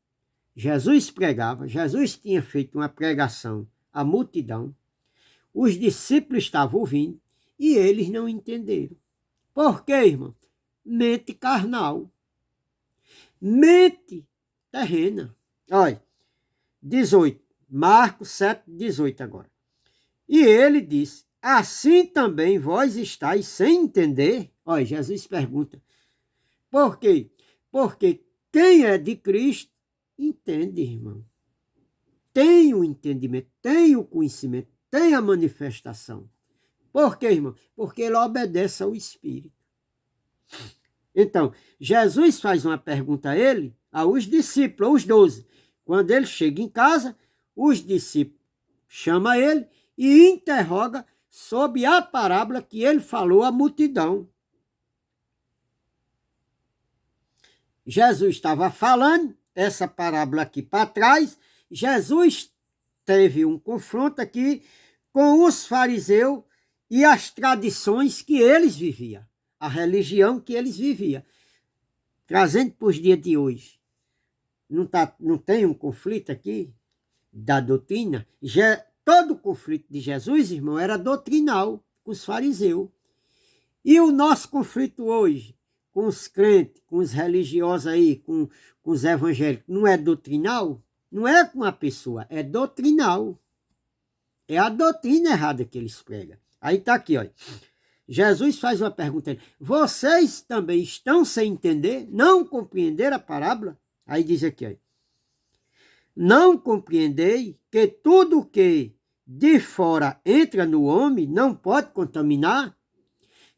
Jesus pregava, Jesus tinha feito uma pregação à multidão. Os discípulos estavam ouvindo e eles não entenderam. Por quê, irmão? Mente carnal. Mente terrena. Olha, 18. Marcos 7, 18 agora. E ele disse, assim também vós estáis sem entender? Olha, Jesus pergunta. Por quê? Porque quem é de Cristo, entende, irmão. Tem o entendimento, tem o conhecimento, tem a manifestação. Por quê, irmão? Porque ele obedece ao Espírito. Então, Jesus faz uma pergunta a ele, aos discípulos, aos 12. Quando ele chega em casa, os discípulos chamam ele e interroga sobre a parábola que ele falou à multidão. Jesus estava falando essa parábola aqui para trás. Jesus teve um confronto aqui com os fariseus e as tradições que eles viviam, a religião que eles viviam. Trazendo para os dias de hoje. Não tem um conflito aqui da doutrina? Todo o conflito de Jesus, irmão, era doutrinal com os fariseus. E o nosso conflito hoje com os crentes, com os religiosos aí, com os evangélicos, não é doutrinal? Não é com a pessoa, é doutrinal. É a doutrina errada que eles pregam. Aí está aqui, ó. Jesus faz uma pergunta. Vocês também estão sem entender? Não compreender a parábola? Aí diz aqui, ó. Não compreendei que tudo que de fora entra no homem não pode contaminar?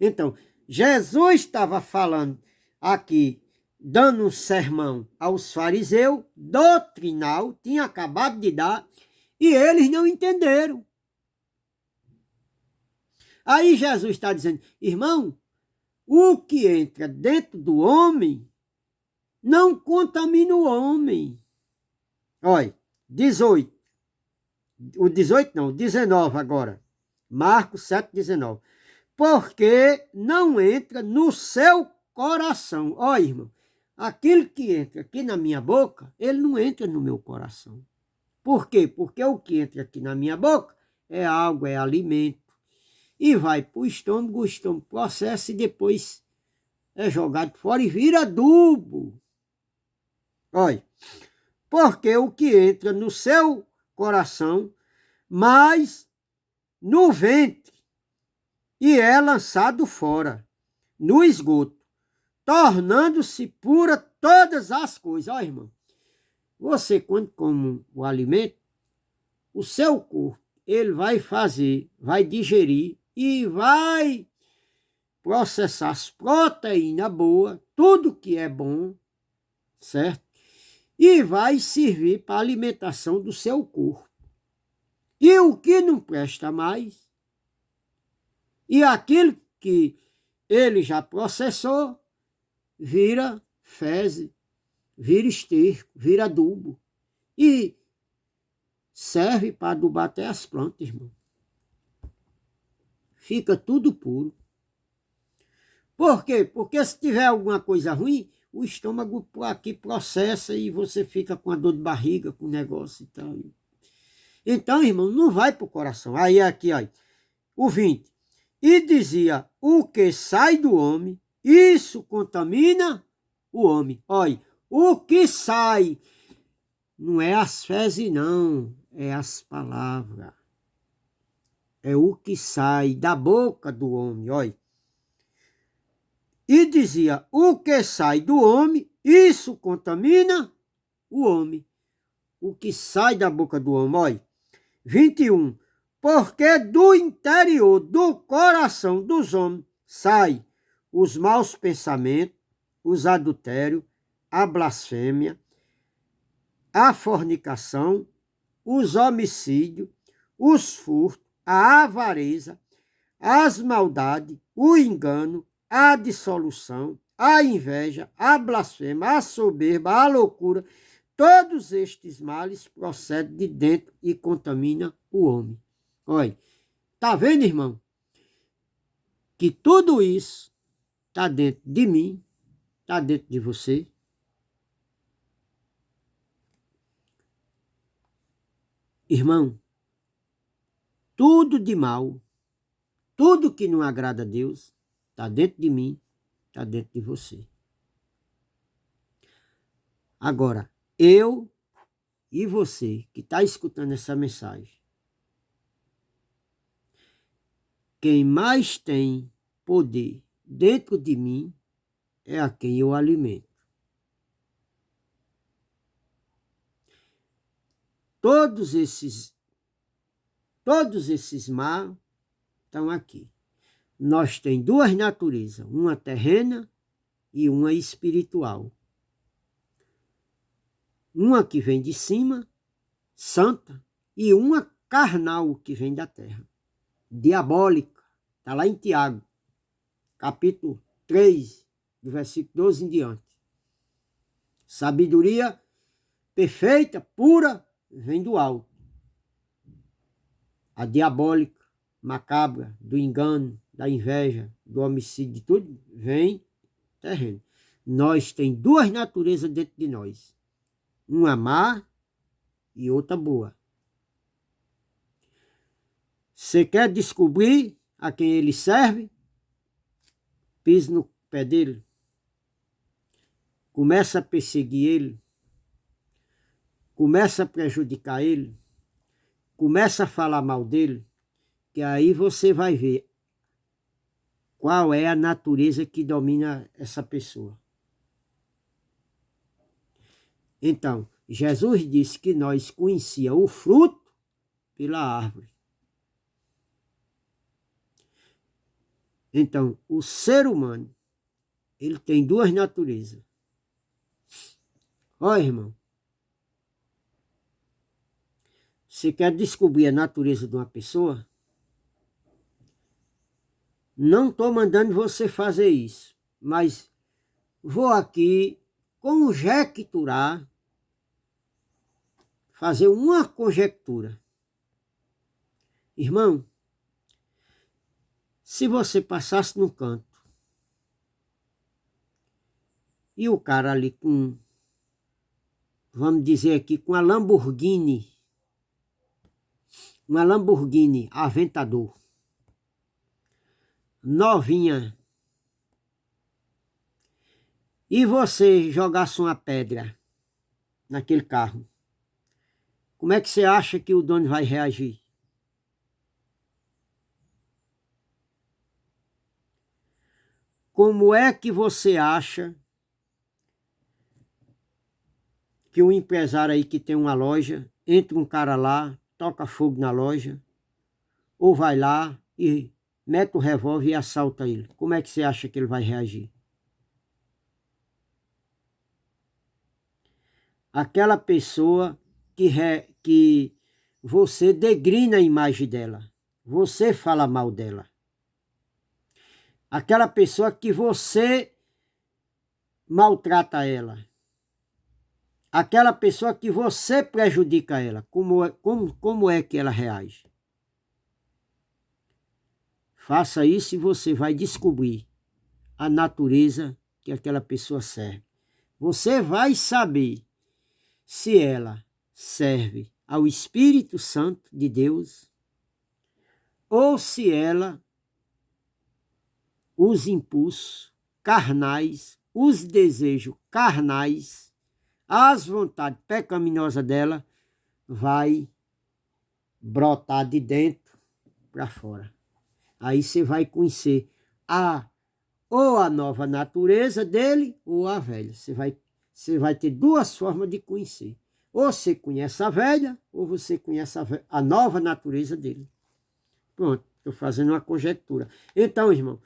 Então, Jesus estava falando aqui, dando um sermão aos fariseus, doutrinal, tinha acabado de dar, e eles não entenderam. Aí Jesus está dizendo, irmão, o que entra dentro do homem não contamina o homem. Olha, 18. O 18 não, 19 agora. Marcos 7, 19. Porque não entra no seu coração. Olha, irmão, aquilo que entra aqui na minha boca, ele não entra no meu coração. Por quê? Porque o que entra aqui na minha boca é água, é alimento. E vai para o estômago processa e depois é jogado fora e vira adubo. Olha, porque o que entra no seu coração, mas no ventre, e é lançado fora, no esgoto, tornando-se pura todas as coisas. Olha, irmão, você quando come o alimento, o seu corpo, ele vai fazer, vai digerir e vai processar as proteínas boas, tudo que é bom, certo? E vai servir para a alimentação do seu corpo. E o que não presta mais, e aquilo que ele já processou, vira fezes, vira esterco, vira adubo. E serve para adubar até as plantas, irmão. Fica tudo puro. Por quê? Porque se tiver alguma coisa ruim, o estômago por aqui processa e você fica com a dor de barriga, com o negócio e tal. Então, irmão, não vai para o coração. Aí aqui, ó, o 20. E dizia, o que sai do homem, isso contamina o homem. Olha, o que sai não é as fezes, não, é as palavras. É o que sai da boca do homem, olha. E dizia, o que sai do homem, isso contamina o homem. O que sai da boca do homem, olha. 21. Porque do interior do coração dos homens sai os maus pensamentos, os adultérios, a blasfêmia, a fornicação, os homicídios, os furtos, a avareza, as maldades, o engano, a dissolução, a inveja, a blasfêmia, a soberba, a loucura. Todos estes males procedem de dentro e contaminam o homem. Olha, tá vendo, irmão? Que tudo isso está dentro de mim, está dentro de você. Irmão, tudo de mal, tudo que não agrada a Deus, está dentro de mim, está dentro de você. Agora, eu e você que está escutando essa mensagem, quem mais tem poder dentro de mim é a quem eu alimento. Todos esses mal estão aqui. Nós temos duas naturezas, uma terrena e uma espiritual. Uma que vem de cima, santa, e uma carnal que vem da terra, diabólica. Está lá em Tiago, capítulo 3, do versículo 12 em diante. Sabedoria perfeita, pura, vem do alto. A diabólica, macabra, do engano, da inveja, do homicídio, de tudo, vem terreno. Nós temos duas naturezas dentro de nós. Uma má e outra boa. Você quer descobrir a quem ele serve? Pise no pé dele. Começa a perseguir ele. Começa a prejudicar ele. começa a falar mal dele, que aí você vai ver qual é a natureza que domina essa pessoa. Então, Jesus disse que nós conhecíamos o fruto pela árvore. Então, o ser humano, ele tem duas naturezas. Ó, irmão, você quer descobrir a natureza de uma pessoa? Não estou mandando você fazer isso, mas vou aqui conjecturar, fazer uma conjectura. Irmão, se você passasse no canto e o cara ali com, vamos dizer aqui, com uma Lamborghini Aventador, novinha, e você jogasse uma pedra naquele carro, como é que você acha que o dono vai reagir? Como é que você acha que um empresário aí que tem uma loja, entra um cara lá, toca fogo na loja, ou vai lá e mete o revólver e assalta ele? Como é que você acha que ele vai reagir? Aquela pessoa que você degrina a imagem dela, você fala mal dela. Aquela pessoa que você maltrata ela. Aquela pessoa que você prejudica ela. Como é que ela reage? Faça isso e você vai descobrir a natureza que aquela pessoa serve. Você vai saber se ela serve ao Espírito Santo de Deus ou se ela, os impulsos carnais, os desejos carnais, as vontades pecaminosas dela vai brotar de dentro para fora. Aí você vai conhecer ou a nova natureza dele ou a velha. Você vai ter duas formas de conhecer. Ou você conhece a velha, ou você conhece a nova natureza dele. Pronto, estou fazendo uma conjectura. Então, irmão,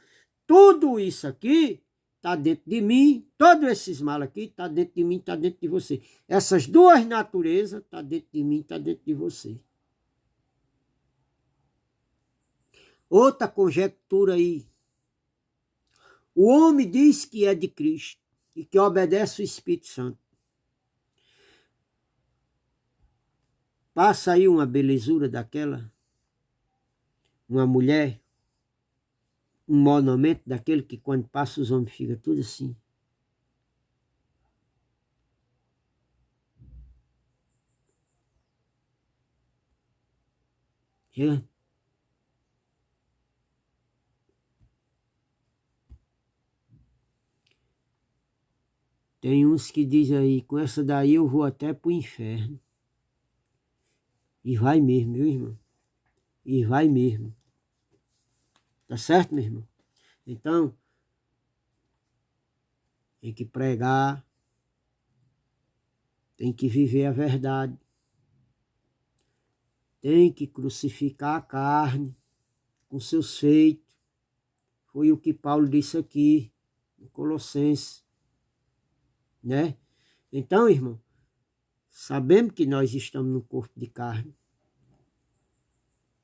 tudo isso aqui está dentro de mim, todos esses males aqui está dentro de mim, está dentro de você. Essas duas naturezas estão dentro de mim, está dentro de você. Outra conjectura aí. O homem diz que é de Cristo e que obedece o Espírito Santo. Passa aí uma belezura daquela, uma mulher, um monumento daquele que quando passa os homens ficam tudo assim. É. Tem uns que dizem aí, com essa daí eu vou até pro inferno. E vai mesmo, viu, irmão? E vai mesmo. Tá certo, meu irmão? Então, tem que pregar, tem que viver a verdade, tem que crucificar a carne com seus feitos. Foi o que Paulo disse aqui, em Colossenses, né? Então, irmão, sabemos que nós estamos no corpo de carne.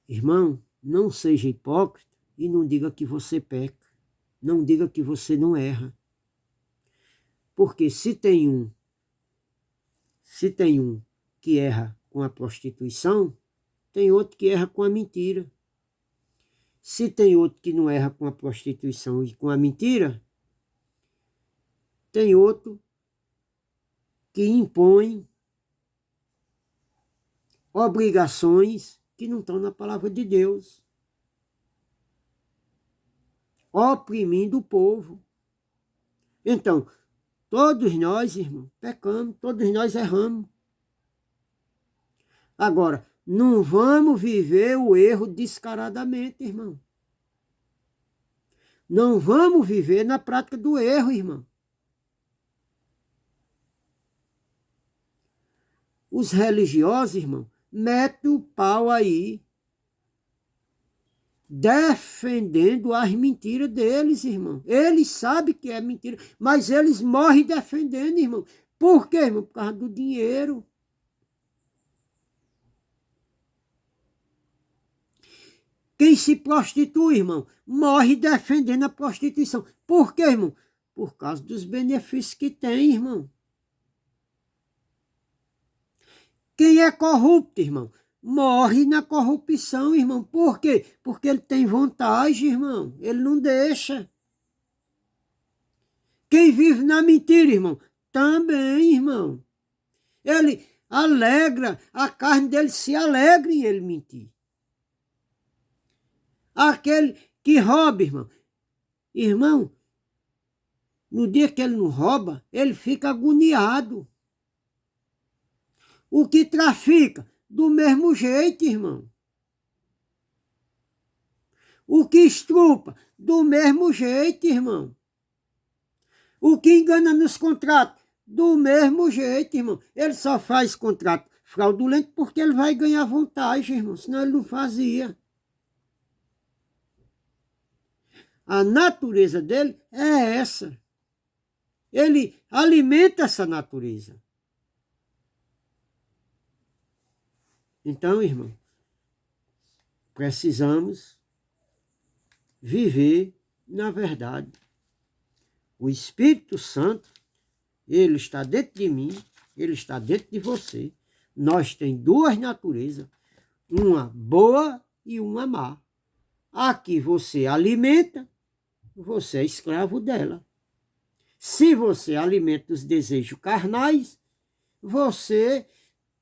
Irmão, não seja hipócrita e não diga que você peca. Não diga que você não erra. Porque se tem um que erra com a prostituição, tem outro que erra com a mentira. Se tem outro que não erra com a prostituição e com a mentira, tem outro que impõe obrigações que não estão na palavra de Deus, oprimindo o povo. Então, todos nós, irmão, pecamos, todos nós erramos. Agora, Não vamos viver o erro descaradamente, irmão. Não vamos viver na prática do erro, irmão. Os religiosos, irmão, metem o pau aí, defendendo as mentiras deles, irmão. Eles sabem que é mentira, mas eles morrem defendendo, irmão. Por quê, irmão? Por causa do dinheiro. Quem se prostitui, irmão, morre defendendo a prostituição. Por quê, irmão? Por causa dos benefícios que tem, irmão. Quem é corrupto, irmão, morre na corrupção, irmão. Por quê? Porque ele tem vantagem, irmão. Ele não deixa. Quem vive na mentira, irmão, também, irmão. Ele alegra, a carne dele se alegra em ele mentir. Aquele que rouba, irmão. Irmão, no dia que ele não rouba, ele fica agoniado. O que trafica, do mesmo jeito, irmão. O que estrupa, do mesmo jeito, irmão. O que engana nos contratos, do mesmo jeito, irmão. Ele só faz contrato fraudulento porque ele vai ganhar vantagem, irmão. Senão ele não fazia. A natureza dele é essa. Ele alimenta essa natureza. Então, irmão, precisamos viver na verdade. O Espírito Santo, ele está dentro de mim, ele está dentro de você. Nós temos duas naturezas, uma boa e uma má. A que você alimenta, você é escravo dela. Se você alimenta os desejos carnais, você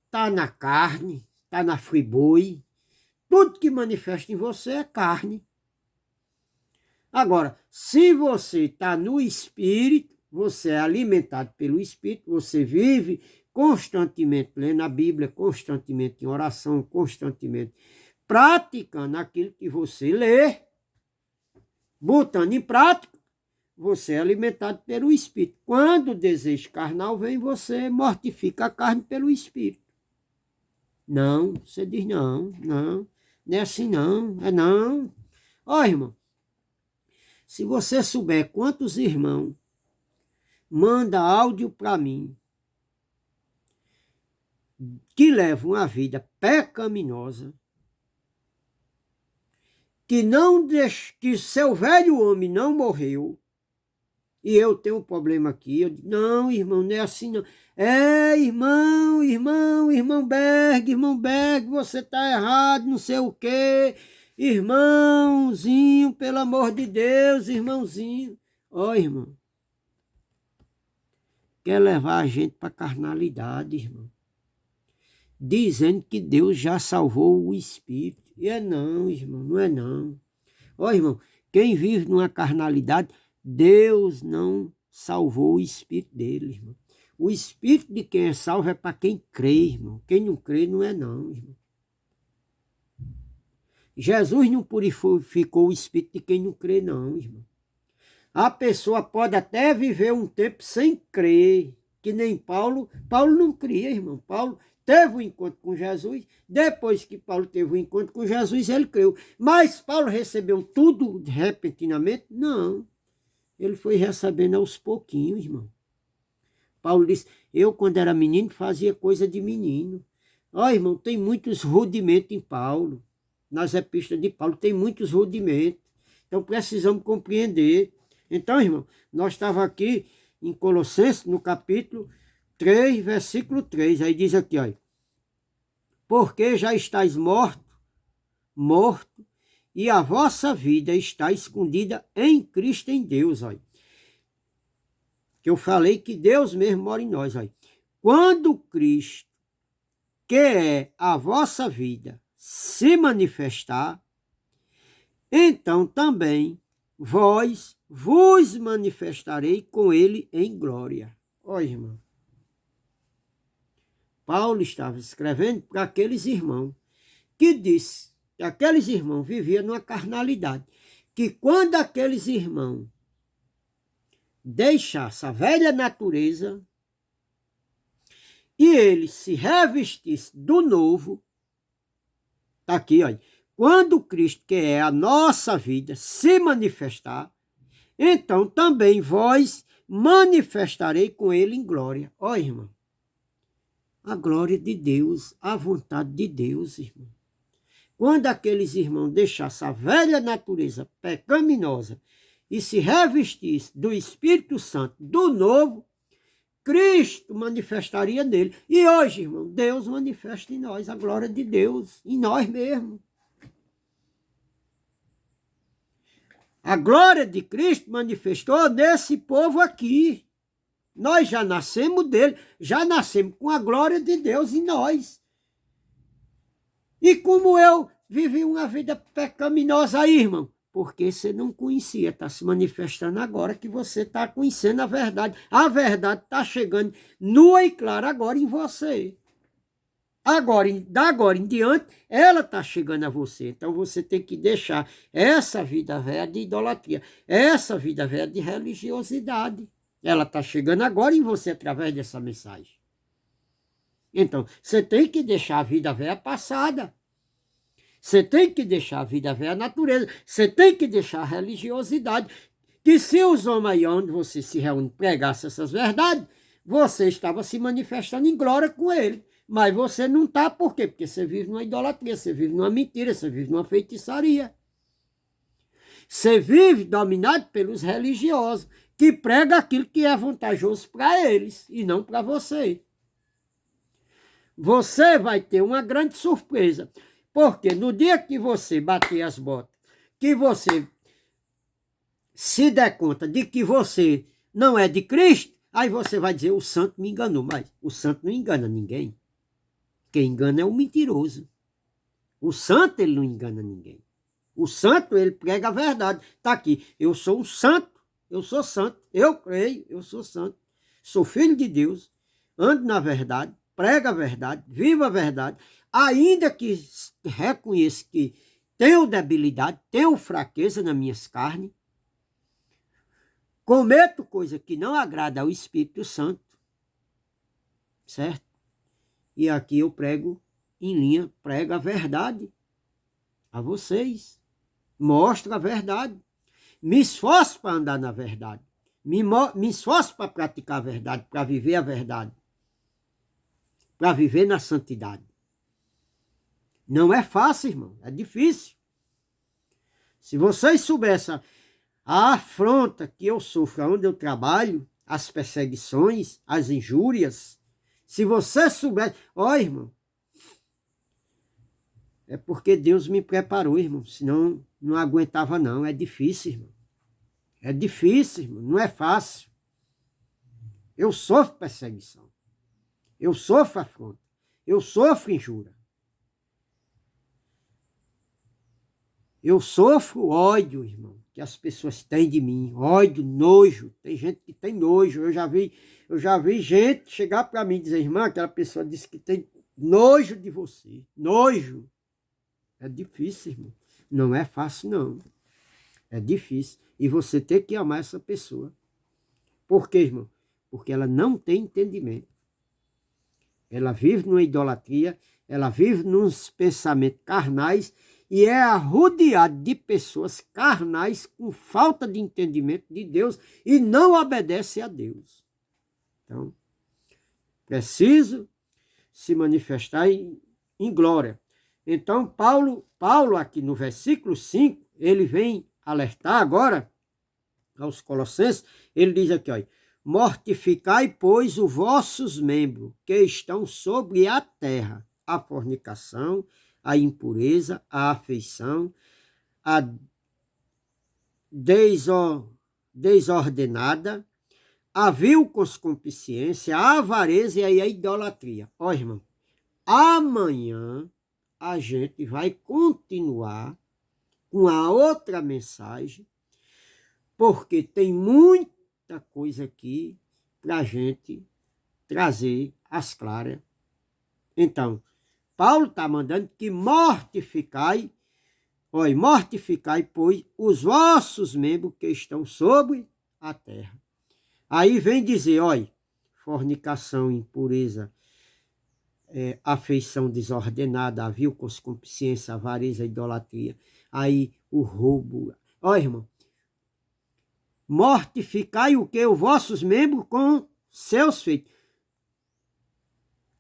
está na carne, está na friboi. Tudo que manifesta em você é carne. Agora, se você está no Espírito, você é alimentado pelo Espírito, você vive constantemente lendo a Bíblia, constantemente em oração, constantemente praticando aquilo que você lê, botando em prática, você é alimentado pelo Espírito. Quando o desejo carnal vem, você mortifica a carne pelo Espírito. Não, você diz não é assim não, é não. Ó, irmão, se você souber quantos irmãos manda áudio para mim que levam uma vida pecaminosa, que seu velho homem não morreu, e eu tenho um problema aqui, eu digo, não, irmão, não é assim não. É, irmão Berg, você está errado, não sei o quê. Irmãozinho, pelo amor de Deus, irmãozinho. Ó, irmão, quer levar a gente para a carnalidade, irmão. Dizendo que Deus já salvou o espírito. E é não, irmão, não é não. Ó, irmão, quem vive numa carnalidade, Deus não salvou o espírito dele, irmão. O espírito de quem é salvo é para quem crê, irmão. Quem não crê não é não, irmão. Jesus não purificou o espírito de quem não crê não, irmão. A pessoa pode até viver um tempo sem crer, que nem Paulo. Paulo não cria, irmão. Paulo teve um encontro com Jesus. Depois que Paulo teve um encontro com Jesus, ele creu. Mas Paulo recebeu tudo repentinamente? Não. Ele foi recebendo aos pouquinhos, irmão. Paulo disse, eu quando era menino fazia coisa de menino. Ó, irmão, tem muitos rudimentos em Paulo. Nas epístolas de Paulo tem muitos rudimentos. Então precisamos compreender. Então, irmão, nós estávamos aqui em Colossenses, no capítulo 3, versículo 3. Aí diz aqui, ó. Porque já estáis morto, e a vossa vida está escondida em Cristo, em Deus, ó. Que eu falei que Deus mesmo mora em nós, ó. Quando Cristo, que é a vossa vida, se manifestar, então também vós vos manifestarei com ele em glória. Ó, irmão. Paulo estava escrevendo para aqueles irmãos que disse que aqueles irmãos viviam numa carnalidade, que quando aqueles irmãos deixassem a velha natureza e eles se revestissem do novo, está aqui, olha, quando Cristo, que é a nossa vida, se manifestar, então também vós manifestarei com ele em glória. Ó, irmão, a glória de Deus, a vontade de Deus, irmão. Quando aqueles irmãos deixassem a velha natureza pecaminosa e se revestissem do Espírito Santo, do novo, Cristo manifestaria nele. E hoje, irmão, Deus manifesta em nós a glória de Deus, em nós mesmos. A glória de Cristo manifestou nesse povo aqui. Nós já nascemos dele, já nascemos com a glória de Deus em nós. E como eu vivi uma vida pecaminosa aí, irmão? Porque você não conhecia, está se manifestando agora que você está conhecendo a verdade. A verdade está chegando nua e clara agora em você. Agora, da agora em diante, ela está chegando a você. Então você tem que deixar essa vida velha de idolatria, essa vida velha de religiosidade. Ela está chegando agora em você através dessa mensagem. Então, você tem que deixar a vida velha passada. Você tem que deixar a vida velha natureza. Você tem que deixar a religiosidade. Que se os homens aí onde você se reúne pregassem essas verdades, você estava se manifestando em glória com ele. Mas você não está, por quê? Porque você vive numa idolatria, você vive numa mentira, você vive numa feitiçaria. Você vive dominado pelos religiosos, que pregam aquilo que é vantajoso para eles e não para você. Você vai ter uma grande surpresa, porque no dia que você bater as botas, que você se der conta de que você não é de Cristo, aí você vai dizer, o santo me enganou, mas o santo não engana ninguém. Quem engana é o mentiroso. O santo, ele não engana ninguém. O santo, ele prega a verdade. Está aqui, eu sou um santo, eu sou santo, eu creio, eu sou santo. Sou filho de Deus, ando na verdade, prega a verdade, viva a verdade, ainda que reconheça que tenho debilidade, tenho fraqueza nas minhas carnes, cometo coisa que não agrada ao Espírito Santo, certo? E aqui eu prego em linha, prego a verdade a vocês. Mostro a verdade. Me esforço para andar na verdade. Me esforço para praticar a verdade, para viver a verdade. Para viver na santidade. Não é fácil, irmão. É difícil. Se vocês soubessem a afronta que eu sofro onde eu trabalho, as perseguições, as injúrias, se você soubesse... Ó, irmão, é porque Deus me preparou, irmão. Senão não aguentava, não. É difícil, irmão. É difícil, irmão. Não é fácil. Eu sofro perseguição. Eu sofro afronta. Eu sofro injúria. Eu sofro ódio, irmão, que as pessoas têm de mim. Ódio, nojo. Tem gente que tem nojo. Eu já vi gente chegar para mim e dizer, irmã, aquela pessoa disse que tem nojo de você. Nojo. É difícil, irmão. Não é fácil, não. É difícil. E você tem que amar essa pessoa. Por quê, irmão? Porque ela não tem entendimento. Ela vive numa idolatria, ela vive nos pensamentos carnais e é arrodeada de pessoas carnais com falta de entendimento de Deus e não obedece a Deus. Então, preciso se manifestar em glória. Então, Paulo aqui no versículo 5, ele vem alertar agora aos Colossenses, ele diz aqui, olha, mortificai, pois, os vossos membros que estão sobre a terra, a fornicação, a impureza, a afeição, a desordenada, a vil concupiscência, a avareza e a idolatria. Ó, irmão, amanhã a gente vai continuar com a outra mensagem, porque tem muita coisa aqui para a gente trazer às claras. Então, Paulo está mandando que mortificai, pois, os vossos membros que estão sobre a terra. Aí vem dizer, olha, fornicação, impureza, afeição desordenada, vil concupiscência, avareza, idolatria. Aí o roubo. Olha, irmão, mortificai o que? Os vossos membros com seus feitos.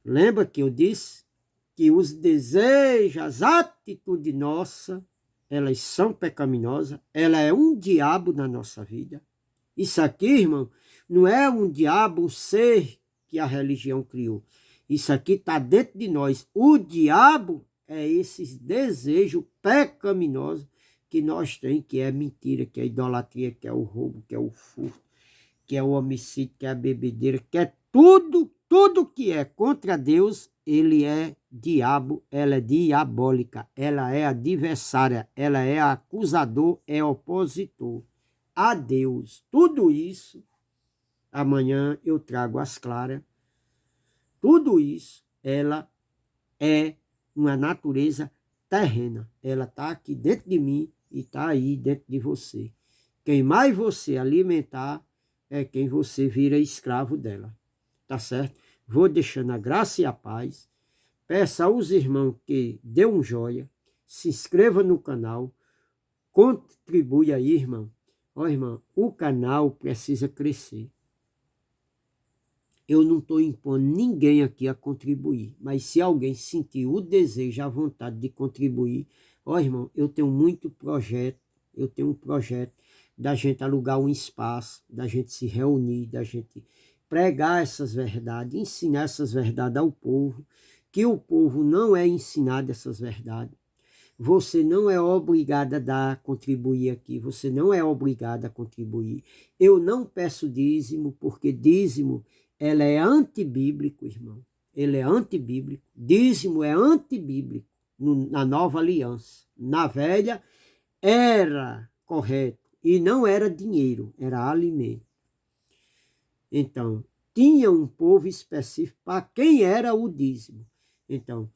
Lembra que eu disse que os desejos, as atitudes nossas, elas são pecaminosas, ela é um diabo na nossa vida. Isso aqui, irmão, não é um diabo, um ser que a religião criou. Isso aqui está dentro de nós. O diabo é esses desejos pecaminosos que nós temos, que é mentira, que é idolatria, que é o roubo, que é o furto, que é o homicídio, que é a bebedeira, que é tudo que é contra Deus, ele é diabo, ela é diabólica, ela é adversária, ela é acusador, é opositor a Deus. Tudo isso, amanhã eu trago às claras, tudo isso, ela é uma natureza terrena. Ela está aqui dentro de mim e está aí dentro de você. Quem mais você alimentar é quem você vira escravo dela. Tá certo? Vou deixando a graça e a paz. Peça aos irmãos que dê um joinha, se inscreva no canal, contribui aí, irmão. Ó, irmão, o canal precisa crescer. Eu não estou impondo ninguém aqui a contribuir, mas se alguém sentir o desejo, a vontade de contribuir, ó, irmão, eu tenho muito projeto, eu tenho um projeto da gente alugar um espaço, da gente se reunir, da gente pregar essas verdades, ensinar essas verdades ao povo, que o povo não é ensinado essas verdades. Você não é obrigado a contribuir aqui, você não é obrigado a contribuir. Eu não peço dízimo, porque dízimo, ela é antibíblico, irmão. Ele é antibíblico. Dízimo é antibíblico na nova aliança. Na velha era correto e não era dinheiro, era alimento. Então, tinha um povo específico para quem era o dízimo. Então,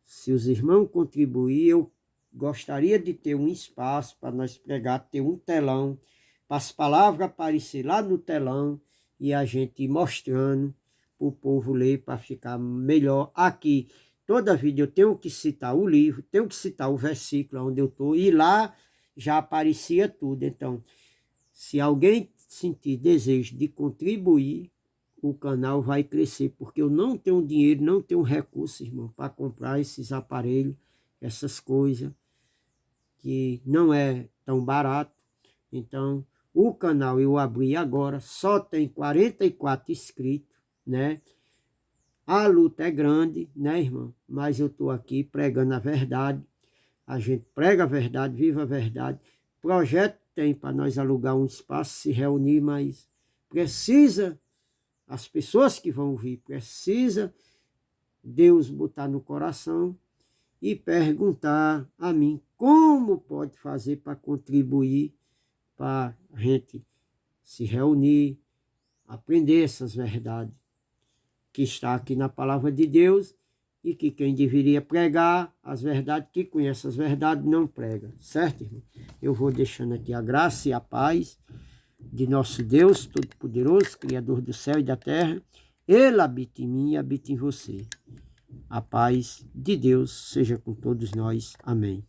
se os irmãos contribuírem, eu gostaria de ter um espaço para nós pregar, ter um telão, para as palavras aparecer lá no telão e a gente ir mostrando para o povo ler, para ficar melhor. Aqui, toda vida eu tenho que citar o livro, tenho que citar o versículo onde eu estou, e lá já aparecia tudo. Então, se alguém sentir desejo de contribuir, o canal vai crescer, porque eu não tenho dinheiro, não tenho recursos, irmão, para comprar esses aparelhos, essas coisas, que não é tão barato. Então, o canal eu abri agora, só tem 44 inscritos, né? A luta é grande, né, irmão? Mas eu estou aqui pregando a verdade. A gente prega a verdade, viva a verdade. Projeto tem para nós alugar um espaço, se reunir, mas precisa, as pessoas que vão vir, precisa Deus botar no coração e perguntar a mim como pode fazer para contribuir, para a gente se reunir, aprender essas verdades que está aqui na palavra de Deus, e que quem deveria pregar as verdades, que conhece as verdades, não prega. Certo, irmão? Eu vou deixando aqui a graça e a paz de nosso Deus Todo-Poderoso, Criador do céu e da terra. Ele habita em mim e habita em você. A paz de Deus seja com todos nós. Amém.